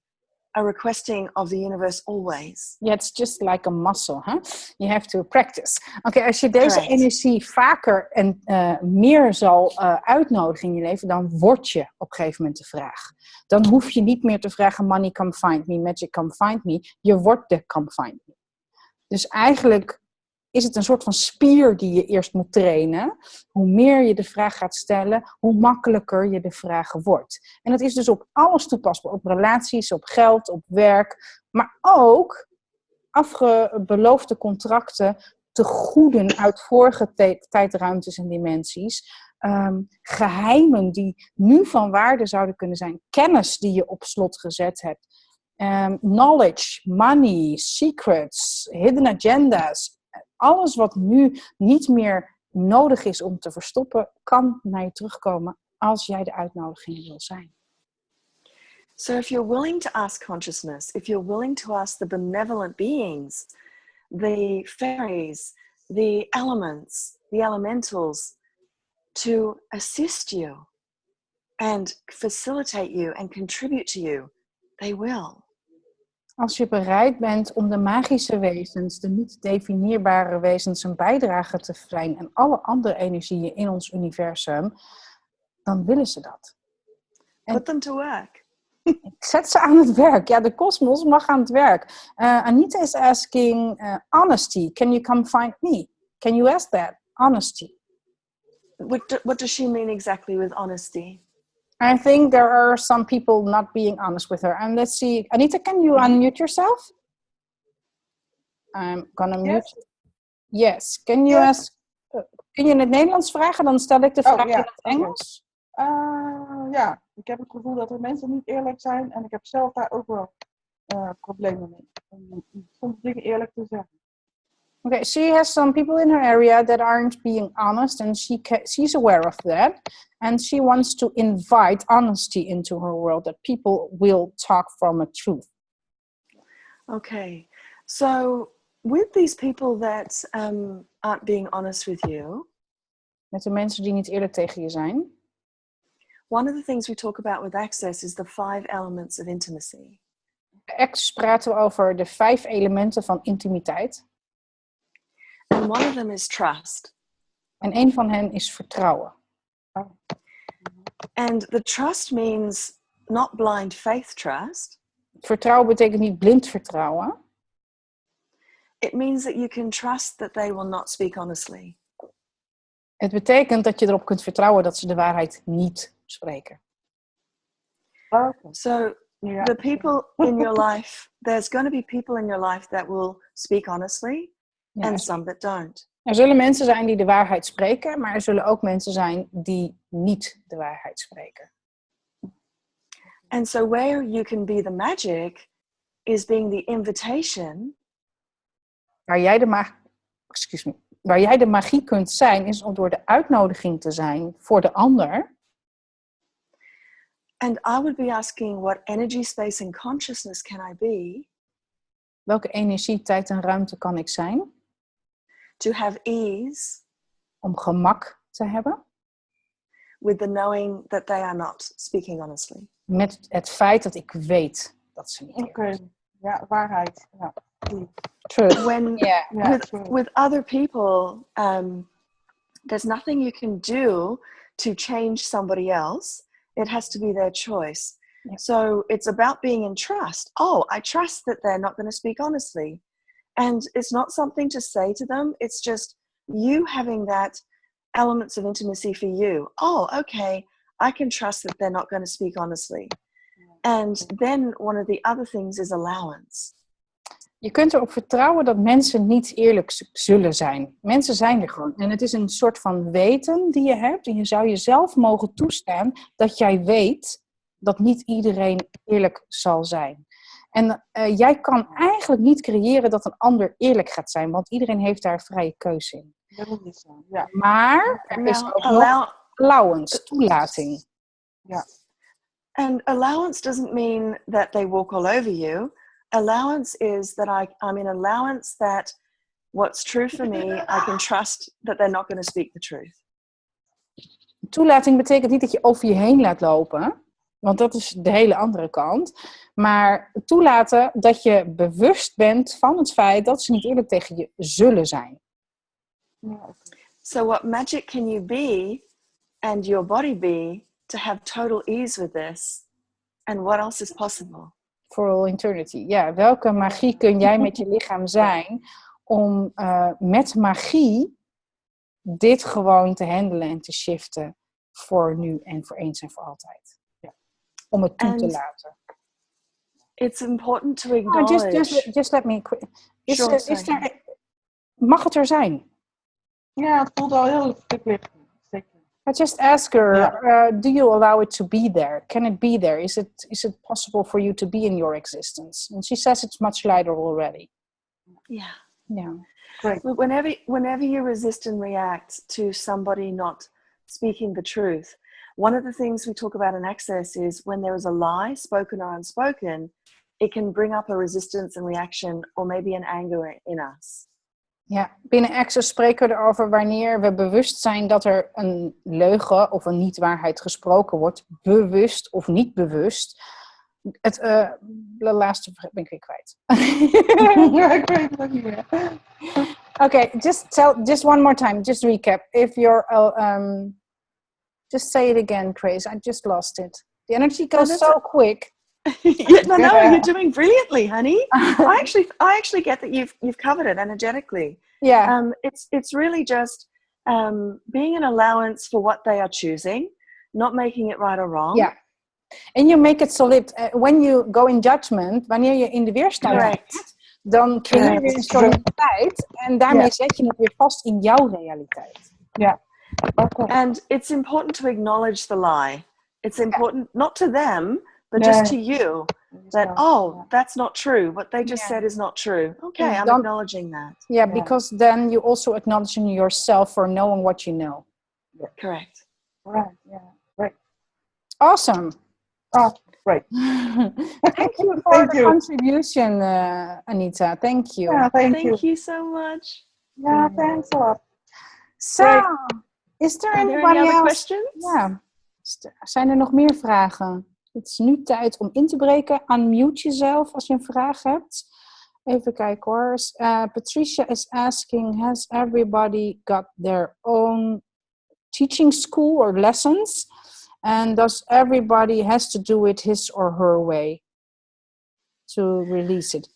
a requesting of the universe always. Yeah, it's just like a muscle, huh? You have to practice. Oké, als je deze energie vaker en meer zal uitnodigen in je leven, dan word je op een gegeven moment de vraag. Dan hoef je niet meer te vragen, money come find me, magic come find me. Je wordt de come find me. Dus eigenlijk is het een soort van spier die je eerst moet trainen. Hoe meer je de vraag gaat stellen, hoe makkelijker je de vragen wordt. En dat is dus op alles toepasbaar. Op relaties, op geld, op werk. Maar ook afgebeloofde contracten, tegoeden uit vorige tijdruimtes en dimensies. Geheimen die nu van waarde zouden kunnen zijn. Kennis die je op slot gezet hebt. Knowledge, money, secrets, hidden agendas. Alles wat nu niet meer nodig is om te verstoppen, kan naar je terugkomen als jij de uitnodiging wil zijn. So if you're willing to ask consciousness, if you're willing to ask the benevolent beings, the fairies, the elements, the elementals, to assist you and facilitate you and contribute to you, they will. Als je bereid bent om de magische wezens, de niet definieerbare wezens, een bijdrage te zijn en alle andere energieën in ons universum, dan willen ze dat. Put them to work. Zet ze aan het werk. Ja, de kosmos mag aan het werk. Anita is asking honesty. Can you come find me? Can you ask that? Honesty. What does she mean exactly with honesty? I think there are some people not being honest with her. And let's see. Anita, can you unmute yourself? I'm gonna mute. Yes. Can you ask... kun je in het Nederlands vragen? Dan stel ik de vraag in het Engels. Ja, ik heb het gevoel dat er mensen niet eerlijk zijn. En ik heb zelf daar ook wel problemen mee. Om soms dingen eerlijk te zeggen. Okay, she has some people in her area that aren't being honest, and she's aware of that, and she wants to invite honesty into her world, that people will talk from a truth. Okay, so with these people that aren't being honest with you, Met de mensen die niet eerlijk tegen je zijn. one of the things we talk about with Access is the 5 elements of intimacy. Access praten we over de 5 elementen van intimiteit. And one of them is trust. En een van hen is vertrouwen. And the trust means not blind faith trust. Vertrouwen betekent niet blind vertrouwen. It means that you can trust that they will not speak honestly. Het betekent dat je erop kunt vertrouwen dat ze de waarheid niet spreken. So the people in your life, there's going to be people in your life that will speak honestly and some that don't. Er zullen mensen zijn die de waarheid spreken, maar er zullen ook mensen zijn die niet de waarheid spreken. And so where you can be the magic is being the invitation. Waar jij de magie kunt zijn, is om door de uitnodiging te zijn voor de ander. And I would be asking, what energy, space and consciousness can I be? Welke energie, tijd en ruimte kan ik zijn? To have ease. Om gemak te hebben. With the knowing that they are not speaking honestly. Met het feit dat ik weet dat ze niet eerlijk zijn. Ja, waarheid. Ja. Truth. When with other people, there's nothing you can do to change somebody else. It has to be their choice. Yeah. So it's about being in trust. Oh, I trust that they're not going to speak honestly. And it's not something to say to them. It's just you having that elements of intimacy for you. Oh, okay. I can trust that they're not going to speak honestly. And then one of the other things is allowance. Je kunt erop vertrouwen dat mensen niet eerlijk zullen zijn. Mensen zijn er gewoon. En het is een soort van weten die je hebt. En je zou jezelf mogen toestaan dat jij weet dat niet iedereen eerlijk zal zijn. En jij kan eigenlijk niet creëren dat een ander eerlijk gaat zijn. Want iedereen heeft daar vrije keuze in. Dat moet niet zijn. Ja. Maar er is ook nog allowance, toelating. Ja. And allowance doesn't mean that they walk all over you. Allowance is that I'm in allowance that what's true for me, I can trust that they're not going to speak the truth. Toelating betekent niet dat je over je heen laat lopen. Want dat is de hele andere kant. Maar toelaten dat je bewust bent van het feit dat ze niet eerlijk tegen je zullen zijn. So what magic can you be and your body be to have total ease with this? And what else is possible? For all eternity. Ja, welke magie kun jij met je lichaam zijn om met magie dit gewoon te handelen en te shiften voor nu en voor eens en voor altijd. Ja. Om het toe te laten. It's important to acknowledge. Just let me. Mag het er zijn? Ja, het voelt al heel verplicht. I just ask her, do you allow it to be there? Can it be there? Is it possible for you to be in your existence? And she says it's much lighter already. Yeah. Yeah. Great. But whenever you resist and react to somebody not speaking the truth, one of the things we talk about in Access is when there is a lie, spoken or unspoken, it can bring up a resistance and reaction or maybe an anger in us. Ja, binnen Access spreken we erover wanneer we bewust zijn dat er een leugen of een niet-waarheid gesproken wordt, bewust of niet bewust. De laatste ben ik weer kwijt. Ik weet het ook niet meer. Okay, just one more time, just recap. If you're, just say it again, Grace. I just lost it. The energy goes so quick. No, you're doing brilliantly, honey. I actually get that you've covered it energetically. Yeah. It's really just being an allowance for what they are choosing, not making it right or wrong. Yeah. And you make it solid. When you go in judgment, wanneer je in de weerstand gaat, dan creëer je weer een soliditeit. En daarmee zet je het weer vast in jouw realiteit. Ja. Okay. And it's important to acknowledge the lie. It's important not to them, but just to you. That, that's not true. What they just said is not true. Okay, I'm acknowledging that. Yeah, because then you also acknowledge yourself for knowing what you know. Yeah. Correct. Right, yeah. Right. Awesome. Oh, great. Thank you for the contribution, Anita. Thank you. Yeah, thank you so much. Yeah, thanks a lot. So, is there anybody any other else? questions? Ja. Zijn er nog meer vragen? Het is nu tijd om in te breken. Unmute jezelf als je een vraag hebt. Even kijken hoor. Patricia is asking, has everybody got their own teaching school or lessons? And does everybody has to do it his or her way to release it?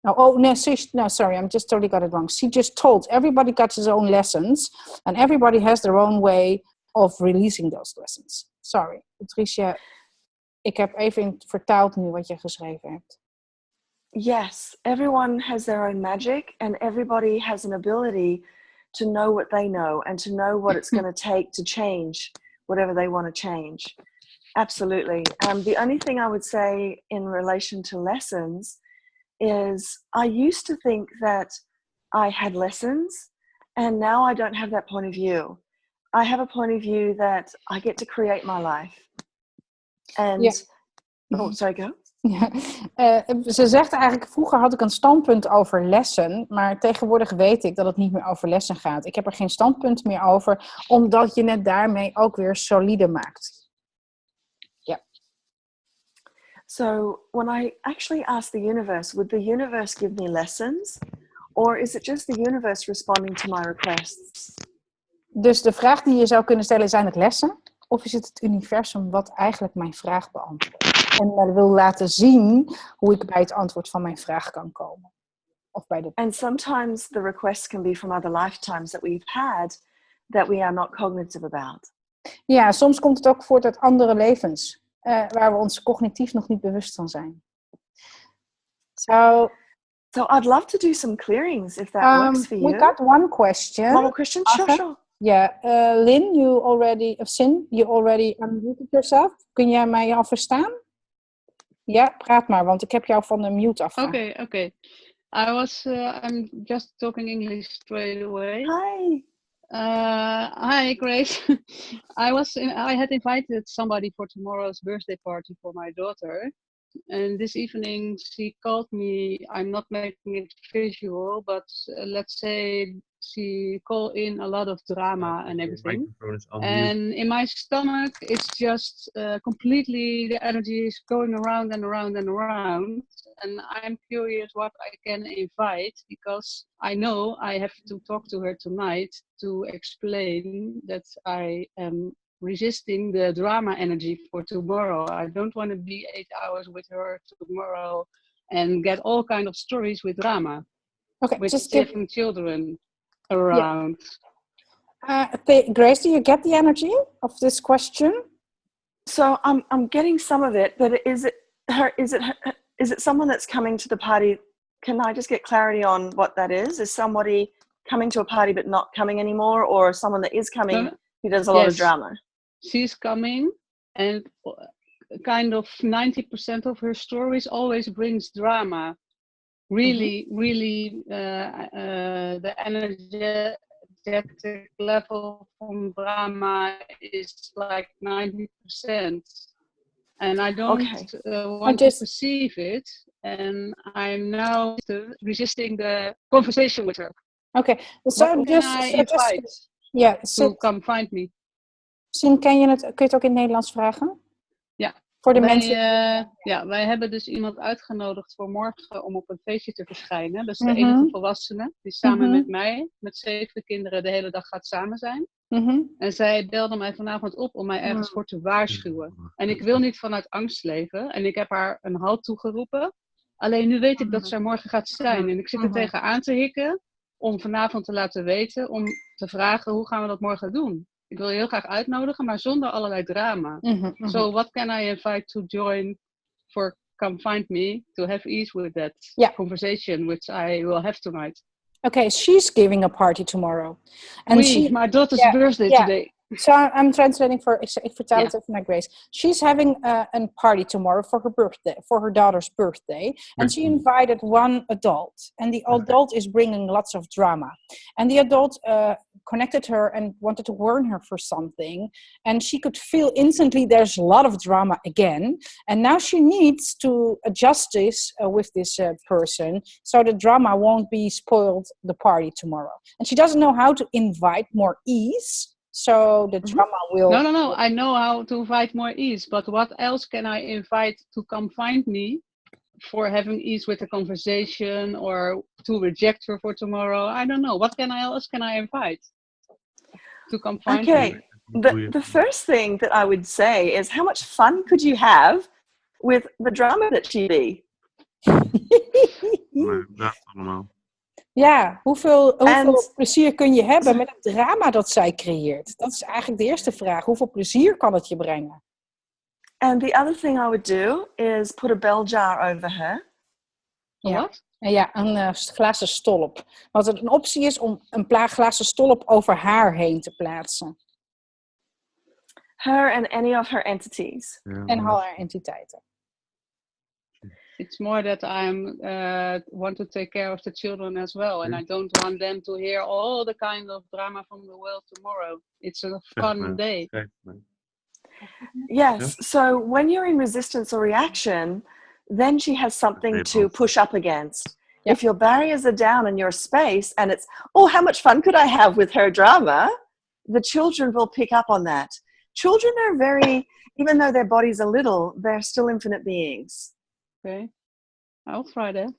No, sorry, I'm just totally got it wrong. She just told everybody got his own lessons and everybody has their own way of releasing those lessons. Sorry, Patricia, ik heb even vertaald nu wat je geschreven hebt. Yes, everyone has their own magic and everybody has an ability to know what they know and to know what it's going to take to change whatever they want to change. Absolutely. The only thing I would say in relation to lessons is I used to think that I had lessons and now I don't have that point of view. I have a point of view that I get to create my life. And, sorry, go. Ja. Ze zegt eigenlijk, vroeger had ik een standpunt over lessen, maar tegenwoordig weet ik dat het niet meer over lessen gaat. Ik heb er geen standpunt meer over, omdat je het daarmee ook weer solide maakt. Ja. So, when I actually ask the universe, would the universe give me lessons? Or is it just the universe responding to my requests? Dus de vraag die je zou kunnen stellen, zijn het lessen? Of is het universum wat eigenlijk mijn vraag beantwoordt? En wil laten zien hoe ik bij het antwoord van mijn vraag kan komen. Of bij de... And sometimes the requests can be from other lifetimes that we've had that we are not cognitive about. Ja, soms komt het ook voort uit andere levens. Waar we ons cognitief nog niet bewust van zijn. So I'd love to do some clearings if that works for you. We got one question. One more question? Sure. Yeah, Lynn, you already unmuted yourself. Kun jij mij al verstaan? Ja, praat maar, want ik heb jou van de mute afgehaald. Okay. I'm just talking English straight away. Hi. Hi, Grace. I had invited somebody for tomorrow's birthday party for my daughter. And this evening she called me, I'm not making it visual, but let's say she called in a lot of drama and everything. And in my stomach, it's just completely, the energy is going around and around and around. And I'm curious what I can invite, because I know I have to talk to her tonight to explain that I am resisting the drama energy for tomorrow. I don't want to be 8 hours with her tomorrow and get all kind of stories with drama. Okay, with just 7 children around. Grace, do you get the energy of this question? So I'm getting some of it, but is it someone that's coming to the party? Can I just get clarity on what that is? Is somebody coming to a party but not coming anymore, or someone that is coming who does a lot of drama? She's coming, and kind of 90% of her stories always brings drama. really, really, the energetic level from drama is like 90%. And I don't want to perceive it. And I'm now resisting the conversation with her. Okay, so What can I invite to come find me? Misschien kun je het ook in het Nederlands vragen? Ja. Voor de mensen. Wij hebben dus iemand uitgenodigd voor morgen om op een feestje te verschijnen. Dat is de enige volwassene die samen met mij, met 7 kinderen, de hele dag gaat samen zijn. En zij belde mij vanavond op om mij ergens voor te waarschuwen. En ik wil niet vanuit angst leven. En ik heb haar een halt toegeroepen. Alleen nu weet ik dat zij morgen gaat zijn. En ik zit er tegenaan te hikken om vanavond te laten weten, om te vragen hoe gaan we dat morgen doen. Ik wil je heel graag uitnodigen, maar zonder allerlei drama. So what can I invite to join for come find me to have ease with that conversation which I will have tonight. Okay, she's giving a party tomorrow. And my daughter's birthday today. So I'm translating ik vertaal het even naar Grace. She's having a party tomorrow for her birthday, for her daughter's birthday. And she invited one adult. And the adult is bringing lots of drama. And the adult connected her and wanted to warn her for something. And she could feel instantly there's a lot of drama again. And now she needs to adjust this with this person so the drama won't be spoiled the party tomorrow. And she doesn't know how to invite more ease. So the drama will... No. I know how to invite more ease. But what else can I invite to come find me for having ease with the conversation or to reject her for tomorrow? I don't know. What else can I invite to come find me? The first thing that I would say is how much fun could you have with the drama that she be? Dat allemaal. Ja, hoeveel plezier kun je hebben met het drama dat zij creëert? Dat is eigenlijk de eerste vraag. Hoeveel plezier kan het je brengen? And the other thing I would do is put a bell jar over her. What? Ja, een glazen stolp. Wat een optie is om een glazen stolp over haar heen te plaatsen. Her and any of her entities. En al haar entiteiten. It's more that I want to take care of the children as well. And I don't want them to hear all the kind of drama from the world tomorrow. It's a fun day. Yes, so when you're in resistance or reaction, then she has something to push up against. If your barriers are down in your space and it's, oh, how much fun could I have with her drama? The children will pick up on that. Children are very, even though their bodies are little, they're still infinite beings. Okay, I'll try that.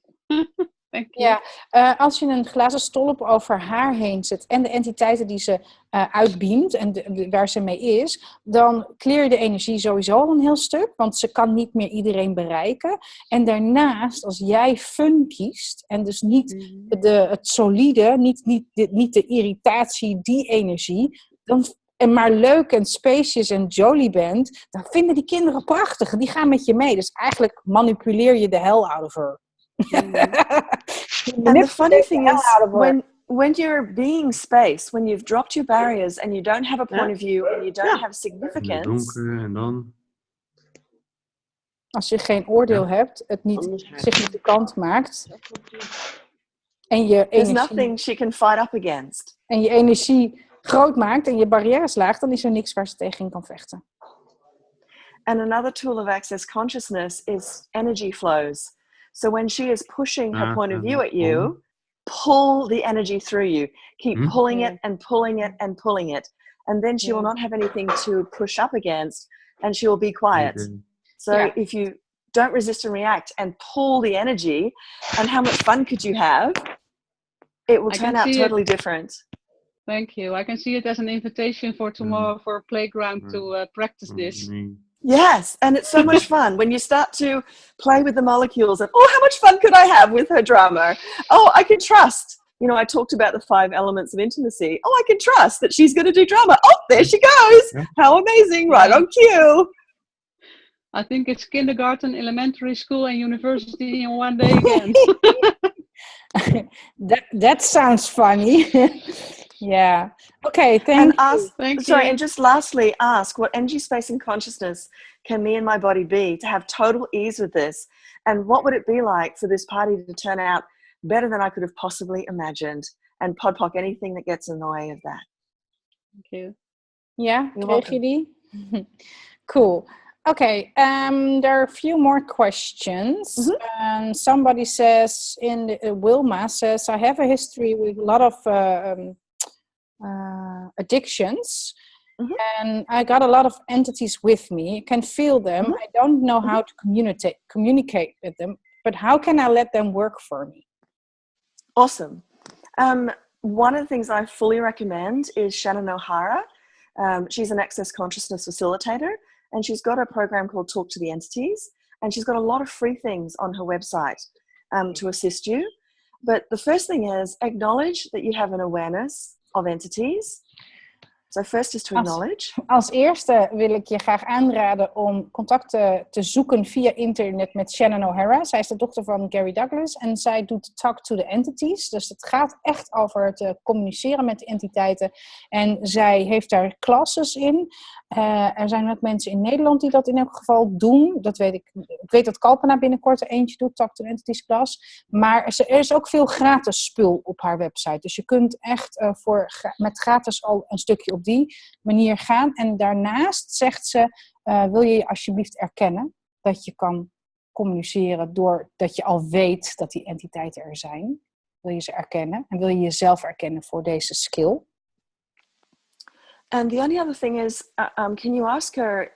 Thank you. Ja, als je een glazen stolp over haar heen zet en de entiteiten die ze uitbeamt en waar ze mee is, dan clear je de energie sowieso een heel stuk, want ze kan niet meer iedereen bereiken. En daarnaast, als jij fun kiest en dus niet het solide, niet de irritatie, die energie, en maar leuk en spacious en jolly bent, dan vinden die kinderen prachtig. Die gaan met je mee. Dus eigenlijk manipuleer je de hell out of her. And the funny thing is, when you're being space, when you've dropped your barriers and you don't have a point of view and you don't have significance. En dan... Als je geen oordeel hebt, het niet significant maakt. En je There's nothing she can fight up against. En je energie groot maakt en je barrières laagt, dan is er niks waar ze tegen kan vechten. And another tool of access consciousness is energy flows. So when she is pushing her point of view at you, pull the energy through you. Keep pulling it and pulling it and pulling it. And then she will not have anything to push up against and she will be quiet. So if you don't resist and react and pull the energy, and how much fun could you have? It will turn out totally different. Thank you. I can see it as an invitation for tomorrow for a playground to practice this. Yes, and it's so much fun when you start to play with the molecules and, oh, how much fun could I have with her drama? Oh, I can trust. You know, I talked about the 5 elements of intimacy. Oh, I can trust that she's going to do drama. Oh, there she goes. How amazing. Right on cue. I think it's kindergarten, elementary school and university in one day again. That sounds funny. Yeah. Okay, thank you. And just lastly, ask what energy, space, and consciousness can me and my body be to have total ease with this? And what would it be like for this party to turn out better than I could have possibly imagined? And podpoc anything that gets in the way of that. Thank you. Yeah, kreeg je die? Cool. Okay, there are a few more questions. Somebody says, Wilma says, I have a history with a lot of addictions. And I got a lot of entities with me. I can feel them. I don't know how to communicate with them, but how can I let them work for me? Awesome. One of the things I fully recommend is Shannon O'Hara. She's an access consciousness facilitator, and she's got a program called Talk to the Entities, and she's got a lot of free things on her website to assist you. But the first thing is acknowledge that you have an awareness of entities. So first is to acknowledge. Als eerste wil ik je graag aanraden om contacten te zoeken via internet met Shannon O'Hara. Zij is de dochter van Gary Douglas en zij doet Talk to the Entities. Dus het gaat echt over het communiceren met de entiteiten. En zij heeft daar classes in. Er zijn ook mensen in Nederland die dat in elk geval doen. Dat weet ik. Ik weet dat Kalpana binnenkort er eentje doet, Talk to the Entities class. Maar er is ook veel gratis spul op haar website. Dus je kunt echt met gratis al een stukje op die manier gaan. En daarnaast zegt ze, wil je alsjeblieft erkennen dat je kan communiceren doordat je al weet dat die entiteiten er zijn. Wil je ze erkennen en wil je jezelf erkennen voor deze skill. And the only other thing is, can you ask her,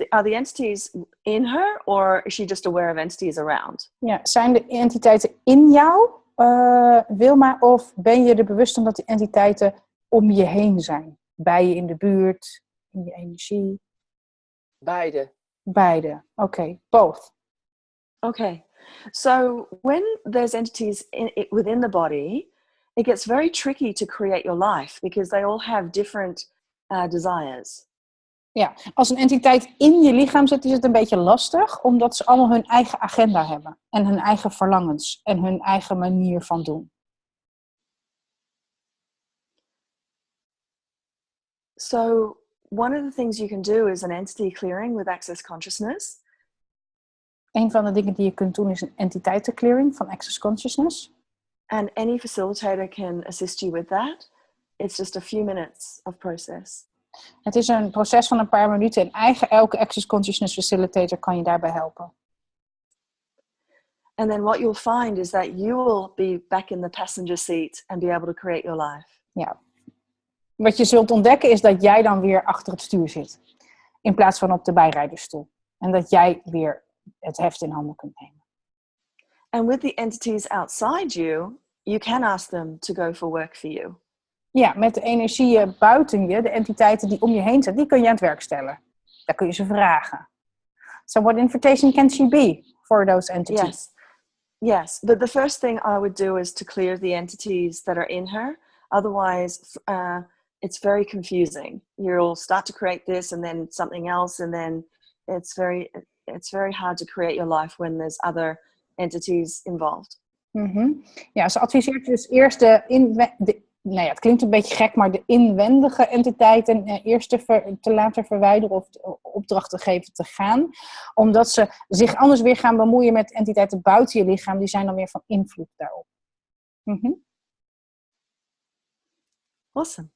are the entities in her or is she just aware of entities around? Ja, zijn de entiteiten in jou, Wilma, of ben je er bewust omdat die entiteiten om je heen zijn? Bij je in de buurt, in je energie? Beide. Okay, both. Okay. So when there's entities within the body, it gets very tricky to create your life because they all have different desires. Ja, als een entiteit in je lichaam zit, is het een beetje lastig, omdat ze allemaal hun eigen agenda hebben. En hun eigen verlangens en hun eigen manier van doen. So one of the things you can do is an entity clearing with access consciousness. Een van de dingen die je kunt doen is een entiteitenclearing van access consciousness. And any facilitator can assist you with that. It's just a few minutes of process. Het is een proces van een paar minuten en elke access consciousness facilitator kan je daarbij helpen. And then what you'll find is that you will be back in the passenger seat and be able to create your life. Ja. Wat je zult ontdekken is dat jij dan weer achter het stuur zit. In plaats van op de bijrijdersstoel. En dat jij weer het heft in handen kunt nemen. And with the entities outside you, you can ask them to go for work for you. Ja, met de energieën buiten je, de entiteiten die om je heen zijn, die kun je aan het werk stellen. Daar kun je ze vragen. So what invitation can she be for those entities? Yes. But the first thing I would do is to clear the entities that are in her. Otherwise, it's very confusing. You'll start to create this and then something else, and then it's very hard to create your life when there's other entities involved. Mm-hmm. Ja, ze adviseert dus eerst het klinkt een beetje gek, maar de inwendige entiteiten eerst te laten verwijderen of opdrachten geven te gaan. Omdat ze zich anders weer gaan bemoeien met entiteiten buiten je lichaam. Die zijn dan weer van invloed daarop. Mm-hmm. Awesome.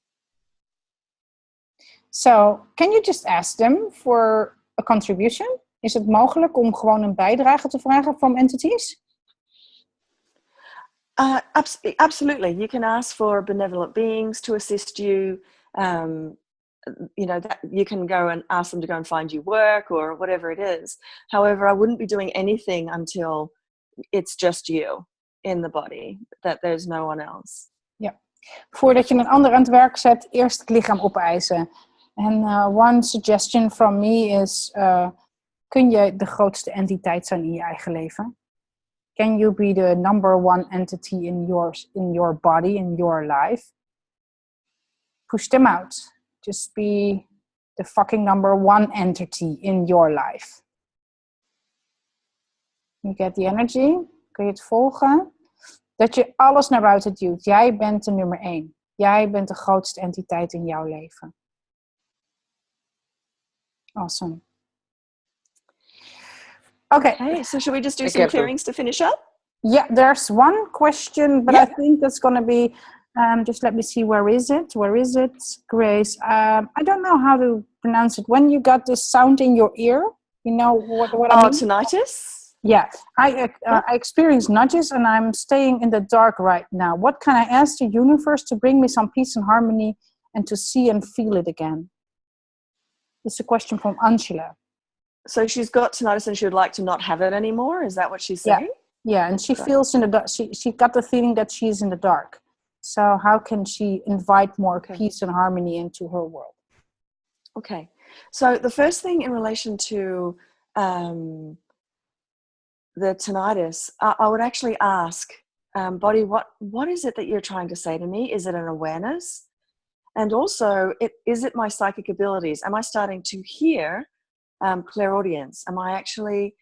So, can you just ask them for a contribution? Is het mogelijk om gewoon een bijdrage te vragen from entities? Absolutely. You can ask for benevolent beings to assist you. You can go and ask them to go and find you work or whatever it is. However, I wouldn't be doing anything until it's just you in the body, that there's no one else. Ja. Voordat je een ander aan het werk zet, eerst het lichaam opeisen. En one suggestion from me is, kun je de grootste entiteit zijn in je eigen leven? Can you be the number one entity in your body, in your life? Push them out. Just be the fucking number one entity in your life. You get the energy? Kun je het volgen? Dat je alles naar buiten duwt. Jij bent de nummer 1. Jij bent de grootste entiteit in jouw leven. Awesome. Okay, so should we just do some clearings to finish up? Yeah, there's one question, but I think that's going to be, just let me see, where is it, Grace? I don't know how to pronounce it. When you got this sound in your ear, you know what I mean? Tinnitus? Yeah, I experience nudges and I'm staying in the dark right now. What can I ask the universe to bring me some peace and harmony and to see and feel it again? This is a question from Angela. So she's got tinnitus and she would like to not have it anymore? Is that what she's saying? Yeah, and she feels in the dark. She got the feeling that she's in the dark. So how can she invite more peace and harmony into her world? Okay. So the first thing in relation to the tinnitus, I would actually ask, body, what is it that you're trying to say to me? Is it an awareness? And also, is it my psychic abilities? Am I starting to hear clairaudience? Am I actually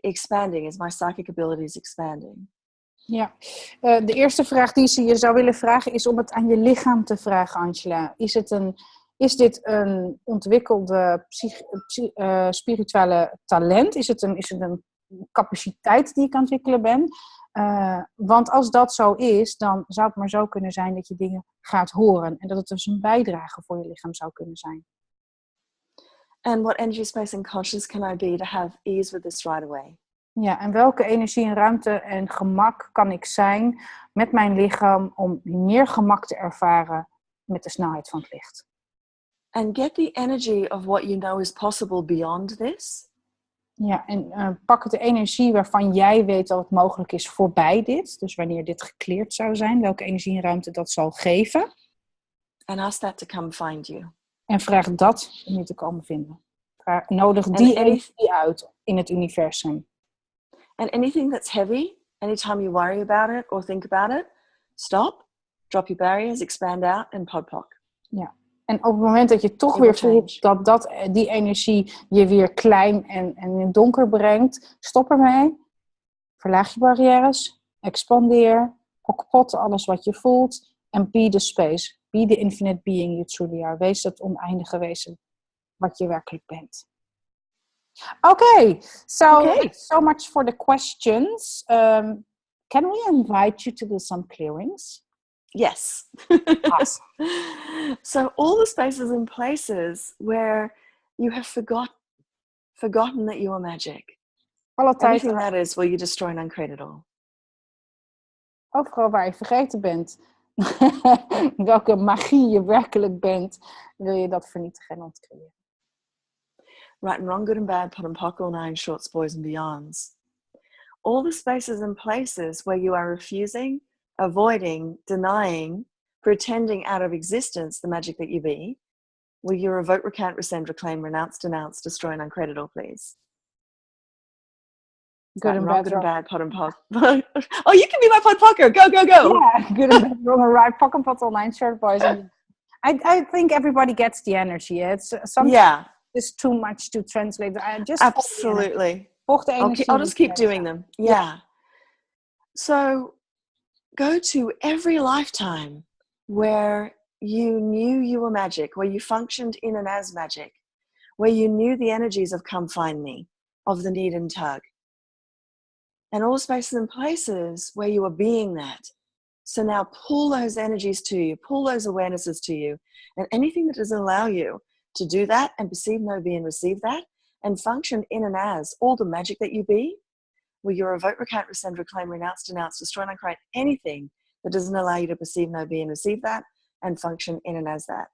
expanding? Is my psychic abilities expanding? Ja, de eerste vraag die ze je zou willen vragen is om het aan je lichaam te vragen, Angela. Is dit een ontwikkelde spirituele talent? Is het een capaciteit die ik aan het ontwikkelen ben? Want als dat zo is, dan zou het maar zo kunnen zijn dat je dingen gaat horen. En dat het dus een bijdrage voor je lichaam zou kunnen zijn. And what energy, space and conscious can I be to have ease with this right away? Ja, en welke energie en ruimte en gemak kan ik zijn met mijn lichaam om meer gemak te ervaren met de snelheid van het licht? And get the energy of what you know is possible beyond this. Ja, en pak de energie waarvan jij weet dat het mogelijk is voorbij dit. Dus wanneer dit gekleerd zou zijn, welke energie en ruimte dat zal geven. And ask that to come find you. En vraag dat om je te komen vinden. Nodig die energie uit in het universum. And anything that's heavy, anytime you worry about it or think about it, stop, drop your barriers, expand out and podpoc. Ja. En op het moment dat je toch weer voelt dat die energie je weer klein en in het donker brengt, stop ermee. Verlaag je barrières, expandeer, hokpot alles wat je voelt en be the space. Be the infinite being you truly are. Wees dat oneindige wezen wat je werkelijk bent. Okay, so much for the questions. Can we invite you to do some clearings? Yes. Awesome. So all the spaces and places where you have forgotten that you are magic. Everything that is, will you destroy and uncreate it all? Overal waar je vergeten bent welke magie je werkelijk bent, wil je dat vernietigen en ontcreëren. Right and wrong, good and bad, pot and pock, all nine, shorts, boys and beyonds. All the spaces and places where you are refusing, avoiding, denying, pretending out of existence the magic that you be, will you revoke, recant, rescind, reclaim, renounce, denounce, destroy and uncreate it all, please? Good and bad, good and bad, pot and pock. Oh, you can be my pot pocker. Go, go, go. Yeah, good and bad, wrong and right, pock and pot, all nine, short, boys. I think everybody gets the energy. It's sometimes it's too much to translate. Absolutely. I'll just keep doing them. Yeah. So go to every lifetime where you knew you were magic, where you functioned in and as magic, where you knew the energies of come find me, of the need and tug. And all spaces and places where you are being that. So now pull those energies to you, pull those awarenesses to you, and anything that doesn't allow you to do that and perceive, know, be, and receive that, and function in and as all the magic that you be, will you revoke, recant, rescind, reclaim, renounce, denounce, destroy, and uncreate anything that doesn't allow you to perceive, know, be, and receive that, and function in and as that.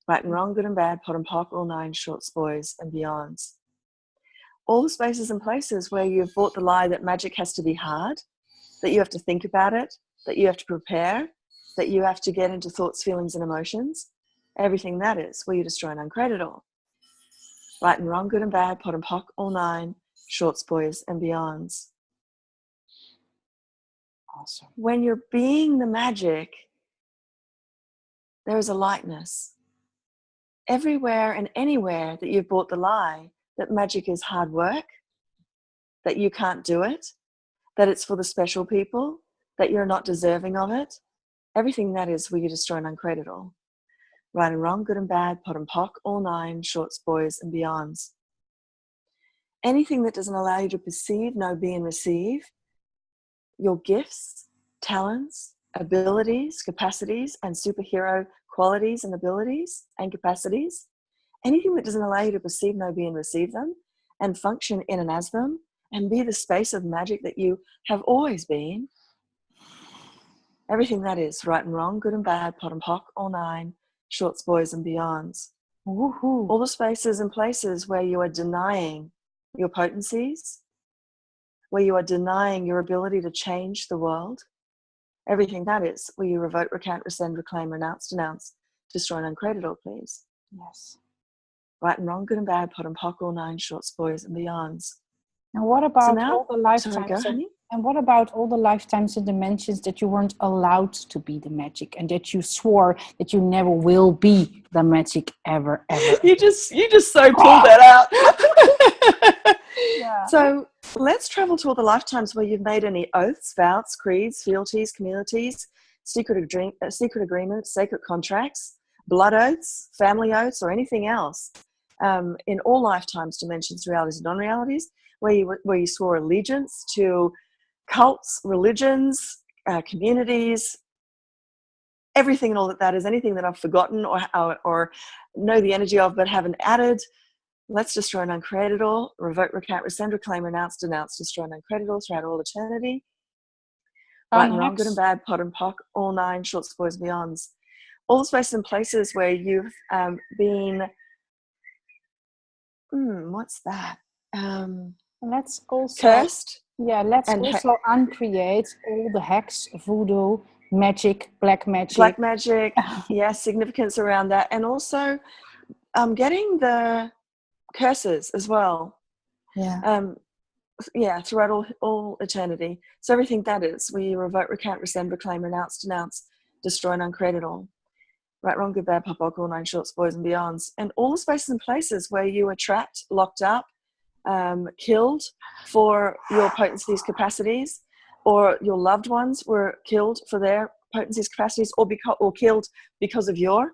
Right and wrong, good and bad, pot and pock, all nine, shorts, boys, and beyonds. All the spaces and places where you've bought the lie that magic has to be hard, that you have to think about it, that you have to prepare, that you have to get into thoughts, feelings, and emotions, everything that is, will you destroy and uncreate it all? Right and wrong, good and bad, pot and pock, all nine, shorts, boys, and beyonds. Awesome. When you're being the magic, there is a lightness. Everywhere and anywhere that you've bought the lie that magic is hard work, that you can't do it, that it's for the special people, that you're not deserving of it, Everything that is, will you destroy and uncreate it all? Right and wrong, good and bad, pot and pock, all nine, shorts, boys, and beyonds. Anything that doesn't allow you to perceive, know, be, and receive your gifts, talents, abilities, capacities, and superhero qualities and abilities and capacities. Anything that doesn't allow you to perceive, know, be, and receive them, and function in and as them, and be the space of magic that you have always been. Everything that is, right and wrong, good and bad, pot and pock, all nine, shorts, boys, and beyonds. Woohoo. All the spaces and places where you are denying your potencies, where you are denying your ability to change the world. Everything that is, will you revoke, recant, rescind, reclaim, renounce, denounce, destroy, and uncreate it all, please. Yes. Right and wrong, good and bad, pot and pock, all nine, shorts, boys, and beyonds. And what about now, all the lifetimes? Sorry, go, honey. And what about all the lifetimes and dimensions that you weren't allowed to be the magic, and that you swore that you never will be the magic ever, ever? You just so pulled that out. Yeah. So let's travel to all the lifetimes where you've made any oaths, vows, creeds, fealties, communities, secret agreements, sacred contracts, blood oaths, family oaths, or anything else. In all lifetimes, dimensions, realities, and non-realities, where you swore allegiance to cults, religions, communities, everything and all that is, anything that I've forgotten or know the energy of but haven't added. Let's destroy and uncreate it all. Revoke, recant, rescind, reclaim, renounce, denounce, destroy and uncreate it all throughout all eternity. Right and wrong, good and bad, pot and pock, all nine, shorts, boys, beyonds. All the spaces and places where you've been, what's that? Let's also cursed. Yeah, let's also uncreate all the hacks, voodoo, magic, black magic. Black magic, yes, significance around that. And also getting the curses as well. Yeah. Throughout all eternity. So everything that is, we revoke, recant, rescind, reclaim, renounce, denounce, destroy, and uncreate it all. Right, wrong, good, bad, pop, all nine, shorts, boys, and beyonds. And all the spaces and places where you were trapped, locked up, killed for your potencies, capacities, or your loved ones were killed for their potencies, capacities, or killed because of your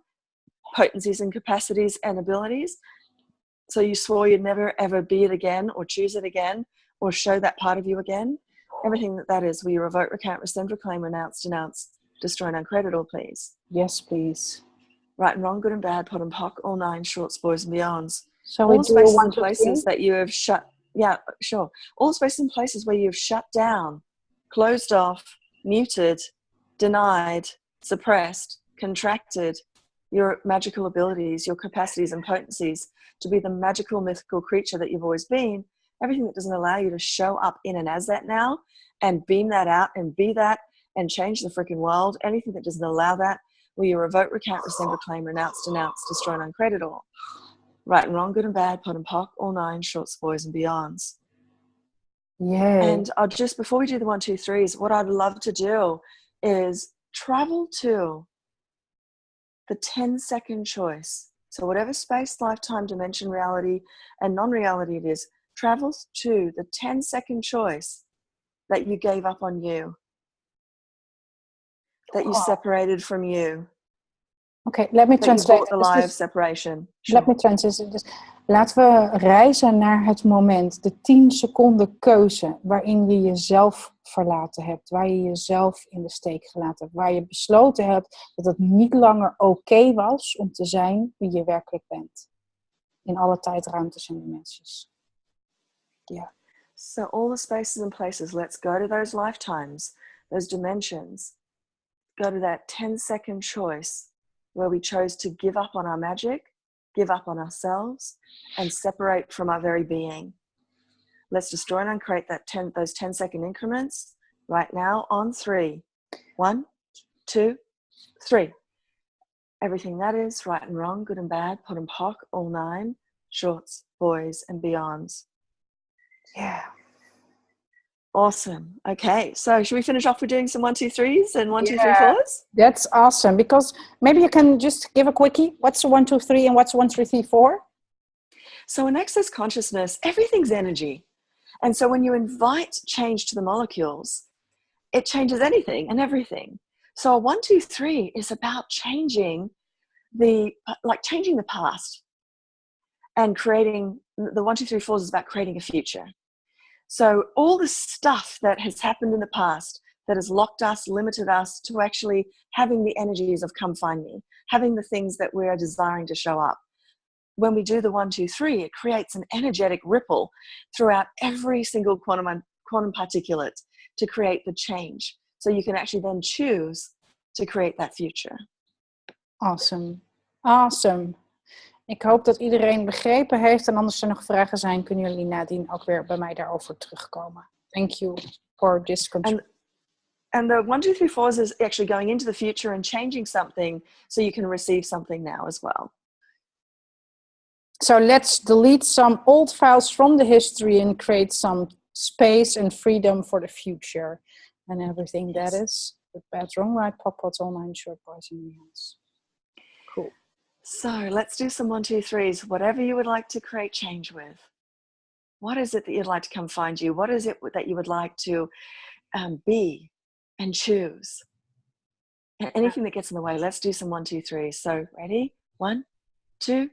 potencies and capacities and abilities. So you swore you'd never ever be it again, or choose it again, or show that part of you again. Everything that is, will you revoke, recant, rescind, reclaim, renounce, denounce, destroy, and uncreate it all, please. Yes, please. Right and wrong, good and bad, pot and pock, all nine, shorts, boys, and beyonds. So all the spaces and 2, places that you have shut, yeah, sure. All the spaces and places where you've shut down, closed off, muted, denied, suppressed, contracted your magical abilities, your capacities and potencies to be the magical, mythical creature that you've always been. Everything that doesn't allow you to show up in and as that now and beam that out and be that and change the freaking world. Anything that doesn't allow that, will you revoke, recant, rescind, reclaim, renounce, denounce, destroy, and uncreate it all. Right and wrong, good and bad, pot and pock, all nine, shorts, boys, and beyonds. Yeah. And I'll just, before we do the 1, 2, 3s, what I'd love to do is travel to the 10-second choice. So whatever space, lifetime, dimension, reality, and non-reality it is, travels to the 10-second choice that you gave up on you, that you separated from you. Okay, let me translate. The lie of separation. Sure. Let me translate. Dus laten we reizen naar het moment, de 10 seconden keuze, waarin je jezelf verlaten hebt, waar je jezelf in de steek gelaten hebt, waar je besloten hebt dat het niet langer oké was om te zijn wie je werkelijk bent. In alle tijdruimtes en dimensies. Yeah. So all the spaces and places, let's go to those lifetimes, those dimensions. Go to that 10-second choice where we chose to give up on our magic, give up on ourselves, and separate from our very being. Let's destroy and uncreate those 10-second increments right now on 3. 1, 2, 3. Everything that is, right and wrong, good and bad, pot and pock, all nine, shorts, boys, and beyonds. Yeah. Awesome. Okay, so should we finish off with doing some 1, 2, 3s and 1, 2, 3, 4s? That's awesome, because maybe you can just give a quickie. What's 1, 2, 3 and what's 1, 2, 3, 4? So in access consciousness, everything's energy. And so when you invite change to the molecules, it changes anything and everything. So a 1, 2, 3 is about changing the past and creating, the 1, 2, 3, 4 is about creating a future. So all the stuff that has happened in the past that has locked us, limited us to actually having the energies of come find me, having the things that we're desiring to show up. When we do the 1, 2, 3, it creates an energetic ripple throughout every single quantum particulate to create the change. So you can actually then choose to create that future. Awesome. Awesome. Ik hoop dat iedereen begrepen heeft. En anders er nog vragen zijn, kunnen jullie nadien ook weer bij mij daarover terugkomen. Thank you for this contribution. And the 1, 2, 3, 4 is actually going into the future and changing something so you can receive something now as well. So let's delete some old files from the history and create some space and freedom for the future. And everything that is good, bad, wrong, right, pop, pots, online, short boys and hands. Cool. So let's do some 1, 2, 3s. Whatever you would like to create change with. What is it that you'd like to come find you? What is it that you would like to be and choose? And anything that gets in the way, let's do some 1, 2, 3s. So ready? 1, 2,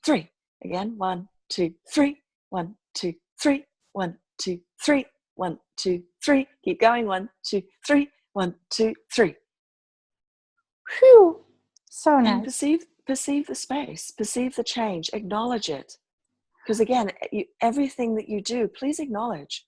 3. Again, 1, 2, 3. 1, 2, 3. 1, 2, 3. 1, 2, 3. Keep going. 1, 2, 3. 1, 2, 3. Phew. So nice. And perceive the space, perceive the change, acknowledge it. Because again, everything that you do, please acknowledge.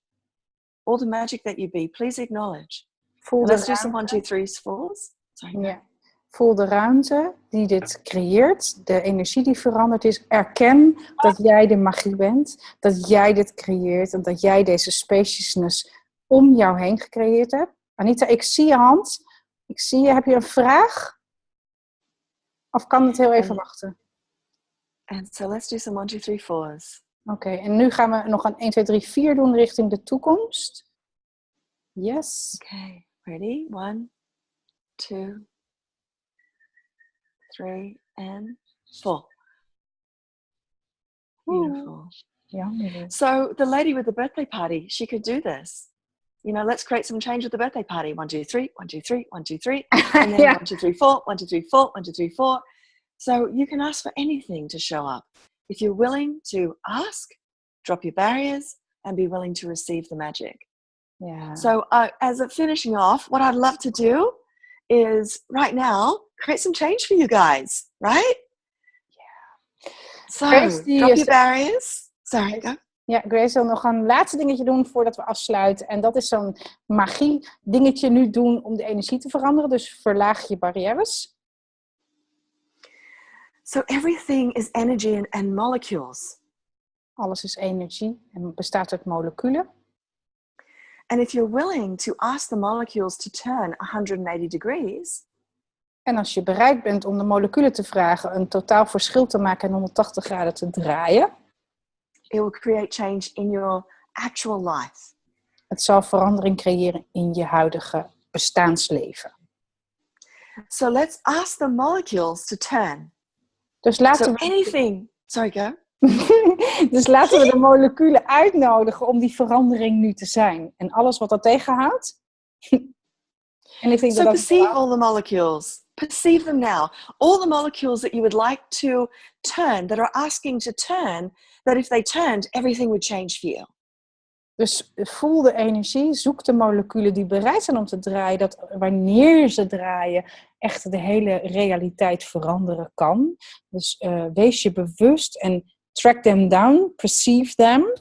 All the magic that you be, please acknowledge. Let's do some 1, 2, 3s, 4s. Sorry. Ja. Voel de ruimte die dit creëert, de energie die veranderd is. Erken dat jij de magie bent, dat jij dit creëert en dat jij deze spaciousness om jou heen gecreëerd hebt. Anita, ik zie je hand. Ik zie je. Heb je een vraag? Of kan het heel even wachten? And so let's do some 1, 2, 3, 4s. Oké, en nu gaan we nog een 1, 2, 3, 4 doen richting de toekomst. Yes. Okay, ready? 1, 2, 3, and 4. Beautiful. Yeah. So the lady with the birthday party, she could do this. You know, let's create some change with the birthday party. 1, 2, 3, 1, 2, 3, 1, 2, 3. And then 1, 2, 3, 4, 1, 2, 3, 4, 1, 2, 3, 4. So you can ask for anything to show up. If you're willing to ask, drop your barriers, and be willing to receive the magic. Yeah. So as a finishing off, what I'd love to do is right now, create some change for you guys, right? Yeah. So, drop your barriers. Sorry, go. Ja, Grace wil nog een laatste dingetje doen voordat we afsluiten. En dat is zo'n magie dingetje nu doen om de energie te veranderen. Dus verlaag je barrières. So everything is energy and molecules. Alles is energie en bestaat uit moleculen. And if you're willing to ask the molecules to turn 180 degrees. En als je bereid bent om de moleculen te vragen een totaal verschil te maken en 180 graden te draaien. It will create change in your actual life. Het zal verandering creëren in je huidige bestaansleven. So let's ask the molecules to turn. Dus laten Dus laten we de moleculen uitnodigen om die verandering nu te zijn. En alles wat dat tegenhoudt. So perceive all the molecules. Perceive them now. All the molecules that you would like to turn, that are asking to turn, that if they turned, everything would change for you. Dus voel de energie, zoek de moleculen die bereid zijn om te draaien, dat wanneer ze draaien, echt de hele realiteit veranderen kan. Dus wees je bewust en track them down, perceive them.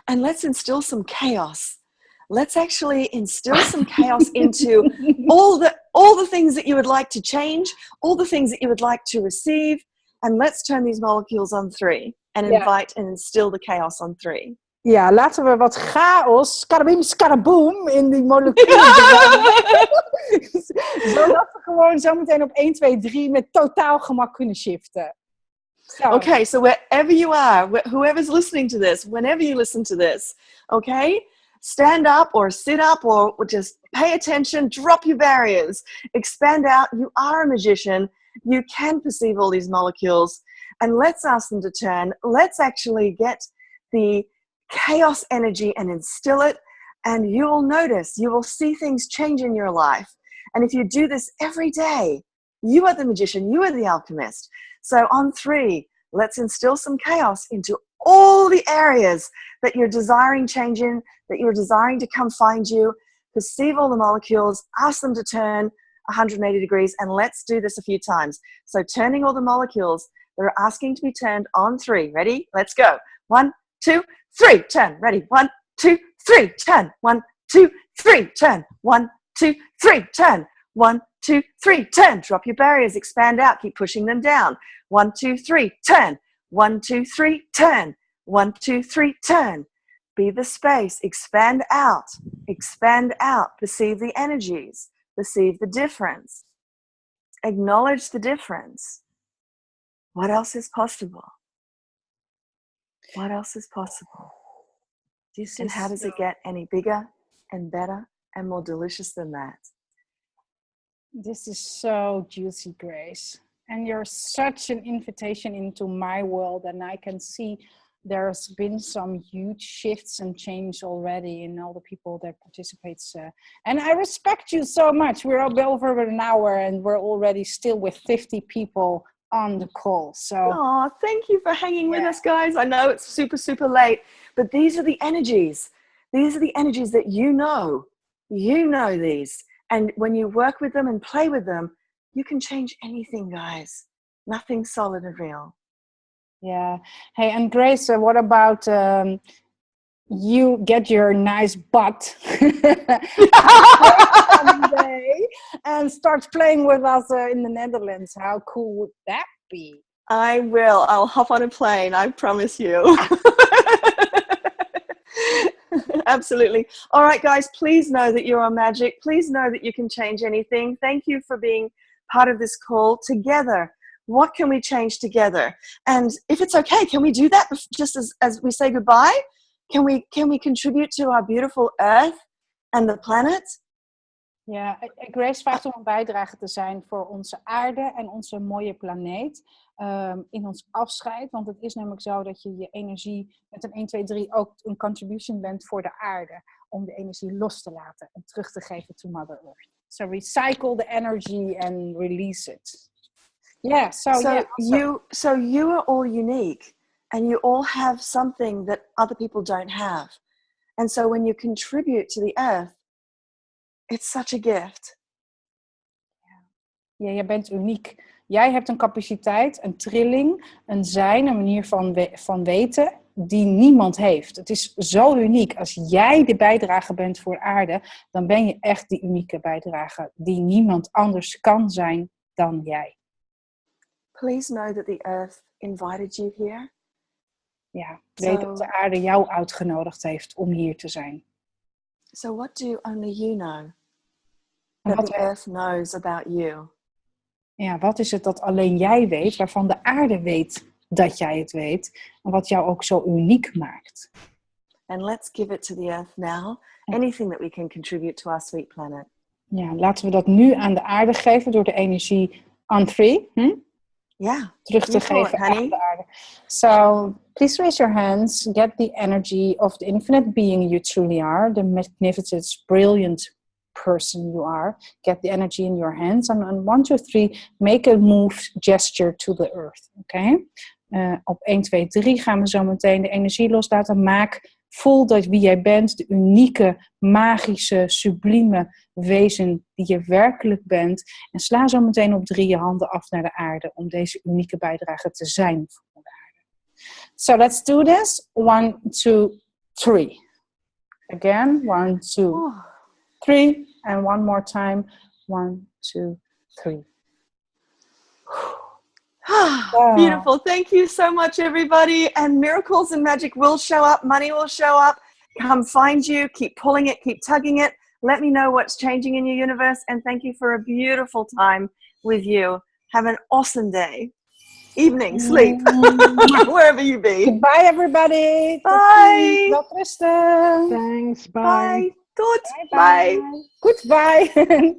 And let's instill some chaos. Let's actually instill some chaos into all the things that you would like to change, all the things that you would like to receive, and let's turn these molecules on 3 and invite and instill the chaos on 3. Ja, laten we wat chaos, skarabim, skaraboom, in die moleculen zodat we gewoon zo meteen op 1, 2, 3 met totaal gemak kunnen shiften. So. Okay, so wherever you are, whoever's listening to this, whenever you listen to this, okay, stand up or sit up or just pay attention, drop your barriers, expand out. You are a magician. You can perceive all these molecules, and let's ask them to turn. Let's actually get the chaos energy and instill it and you will notice, you will see things change in your life. And if you do this every day, you are the magician, you are the alchemist. So on 3, let's instill some chaos into all the areas that you're desiring change in, that you're desiring to come find you. Perceive all the molecules, ask them to turn 180 degrees, and let's do this a few times. So turning all the molecules that are asking to be turned on 3. Ready? Let's go. 1, 2, 3, turn. Ready? 1, 2, 3, turn. 1, 2, 3, turn. 1, 2, 3, turn. 1, 2, 3, turn. Drop your barriers, expand out, keep pushing them down. 1, 2, 3, turn. 1, 2, 3, turn. 1, 2, 3, turn. Be the space, expand out, perceive the energies, perceive the difference, acknowledge the difference. What else is possible? What else is possible? And how does it get any bigger and better and more delicious than that? This is so juicy, Grace. And you're such an invitation into my world, and I can see there's been some huge shifts and change already in all the people that participates. And I respect you so much. We're over an hour and we're already still with 50 people on the call. So thank you for hanging with us, guys. I know it's super, super late, but these are the energies. These are the energies that you know these. And when you work with them and play with them, you can change anything, guys. Nothing solid and real. Yeah. Hey, and Grace, what about you get your nice butt and start playing with us in the Netherlands? How cool would that be? I will. I'll hop on a plane. I promise you. Absolutely. All right, guys, please know that you're on magic. Please know that you can change anything. Thank you for being part of this call. Together, what can we change together? And if it's okay, can we do that just as we say goodbye? Can we contribute to our beautiful Earth and the planet? Ja, Grace vraagt om een bijdrage te zijn voor onze aarde en onze mooie planeet. In ons afscheid, want het is namelijk zo dat je je energie met een 1, 2, 3 ook een contribution bent voor de aarde. Om de energie los te laten en terug te geven to Mother Earth. So recycle the energy and release it. Yeah, so you are all unique and you all have something that other people don't have. And so when you contribute to the earth, it's such a gift. Ja, jij bent uniek. Jij hebt een capaciteit, een trilling, een zijn, een manier van weten die niemand heeft. Het is zo uniek. Als jij de bijdrage bent voor aarde, dan ben je echt die unieke bijdrage die niemand anders kan zijn dan jij. Please know that the earth invited you here. Ja, weet dat de aarde jou uitgenodigd heeft om hier te zijn. So what do only you know that the earth knows about you? Ja, wat is het dat alleen jij weet, waarvan de aarde weet dat jij het weet, en wat jou ook zo uniek maakt? And let's give it to the earth now. Anything that we can contribute to our sweet planet. Ja, laten we dat nu aan de aarde geven door de energie on 3. Ja. Terug te geven aan de aarde. So, please raise your hands. Get the energy of the infinite being you truly are. The magnificent, brilliant person you are. Get the energy in your hands. And on 1, 2, 3, make a move gesture to the earth. Okay? Op 1, 2, 3 gaan we zo meteen de energie loslaten. Voel dat wie jij bent, de unieke, magische, sublieme wezen die je werkelijk bent. En sla zo meteen op 3 je handen af naar de aarde om deze unieke bijdrage te zijn voor de aarde. So let's do this. 1, 2, 3. Again. 1, 2, 3. And one more time. 1, 2, 3. Beautiful. Thank you so much, everybody. And miracles and magic will show up. Money will show up. Come find you. Keep pulling it. Keep tugging it. Let me know what's changing in your universe. And thank you for a beautiful time with you. Have an awesome day. Evening, sleep, wherever you be. Goodbye, everybody. Bye. Wel rusten. Thanks. Bye. Bye. Good. Bye. Goodbye.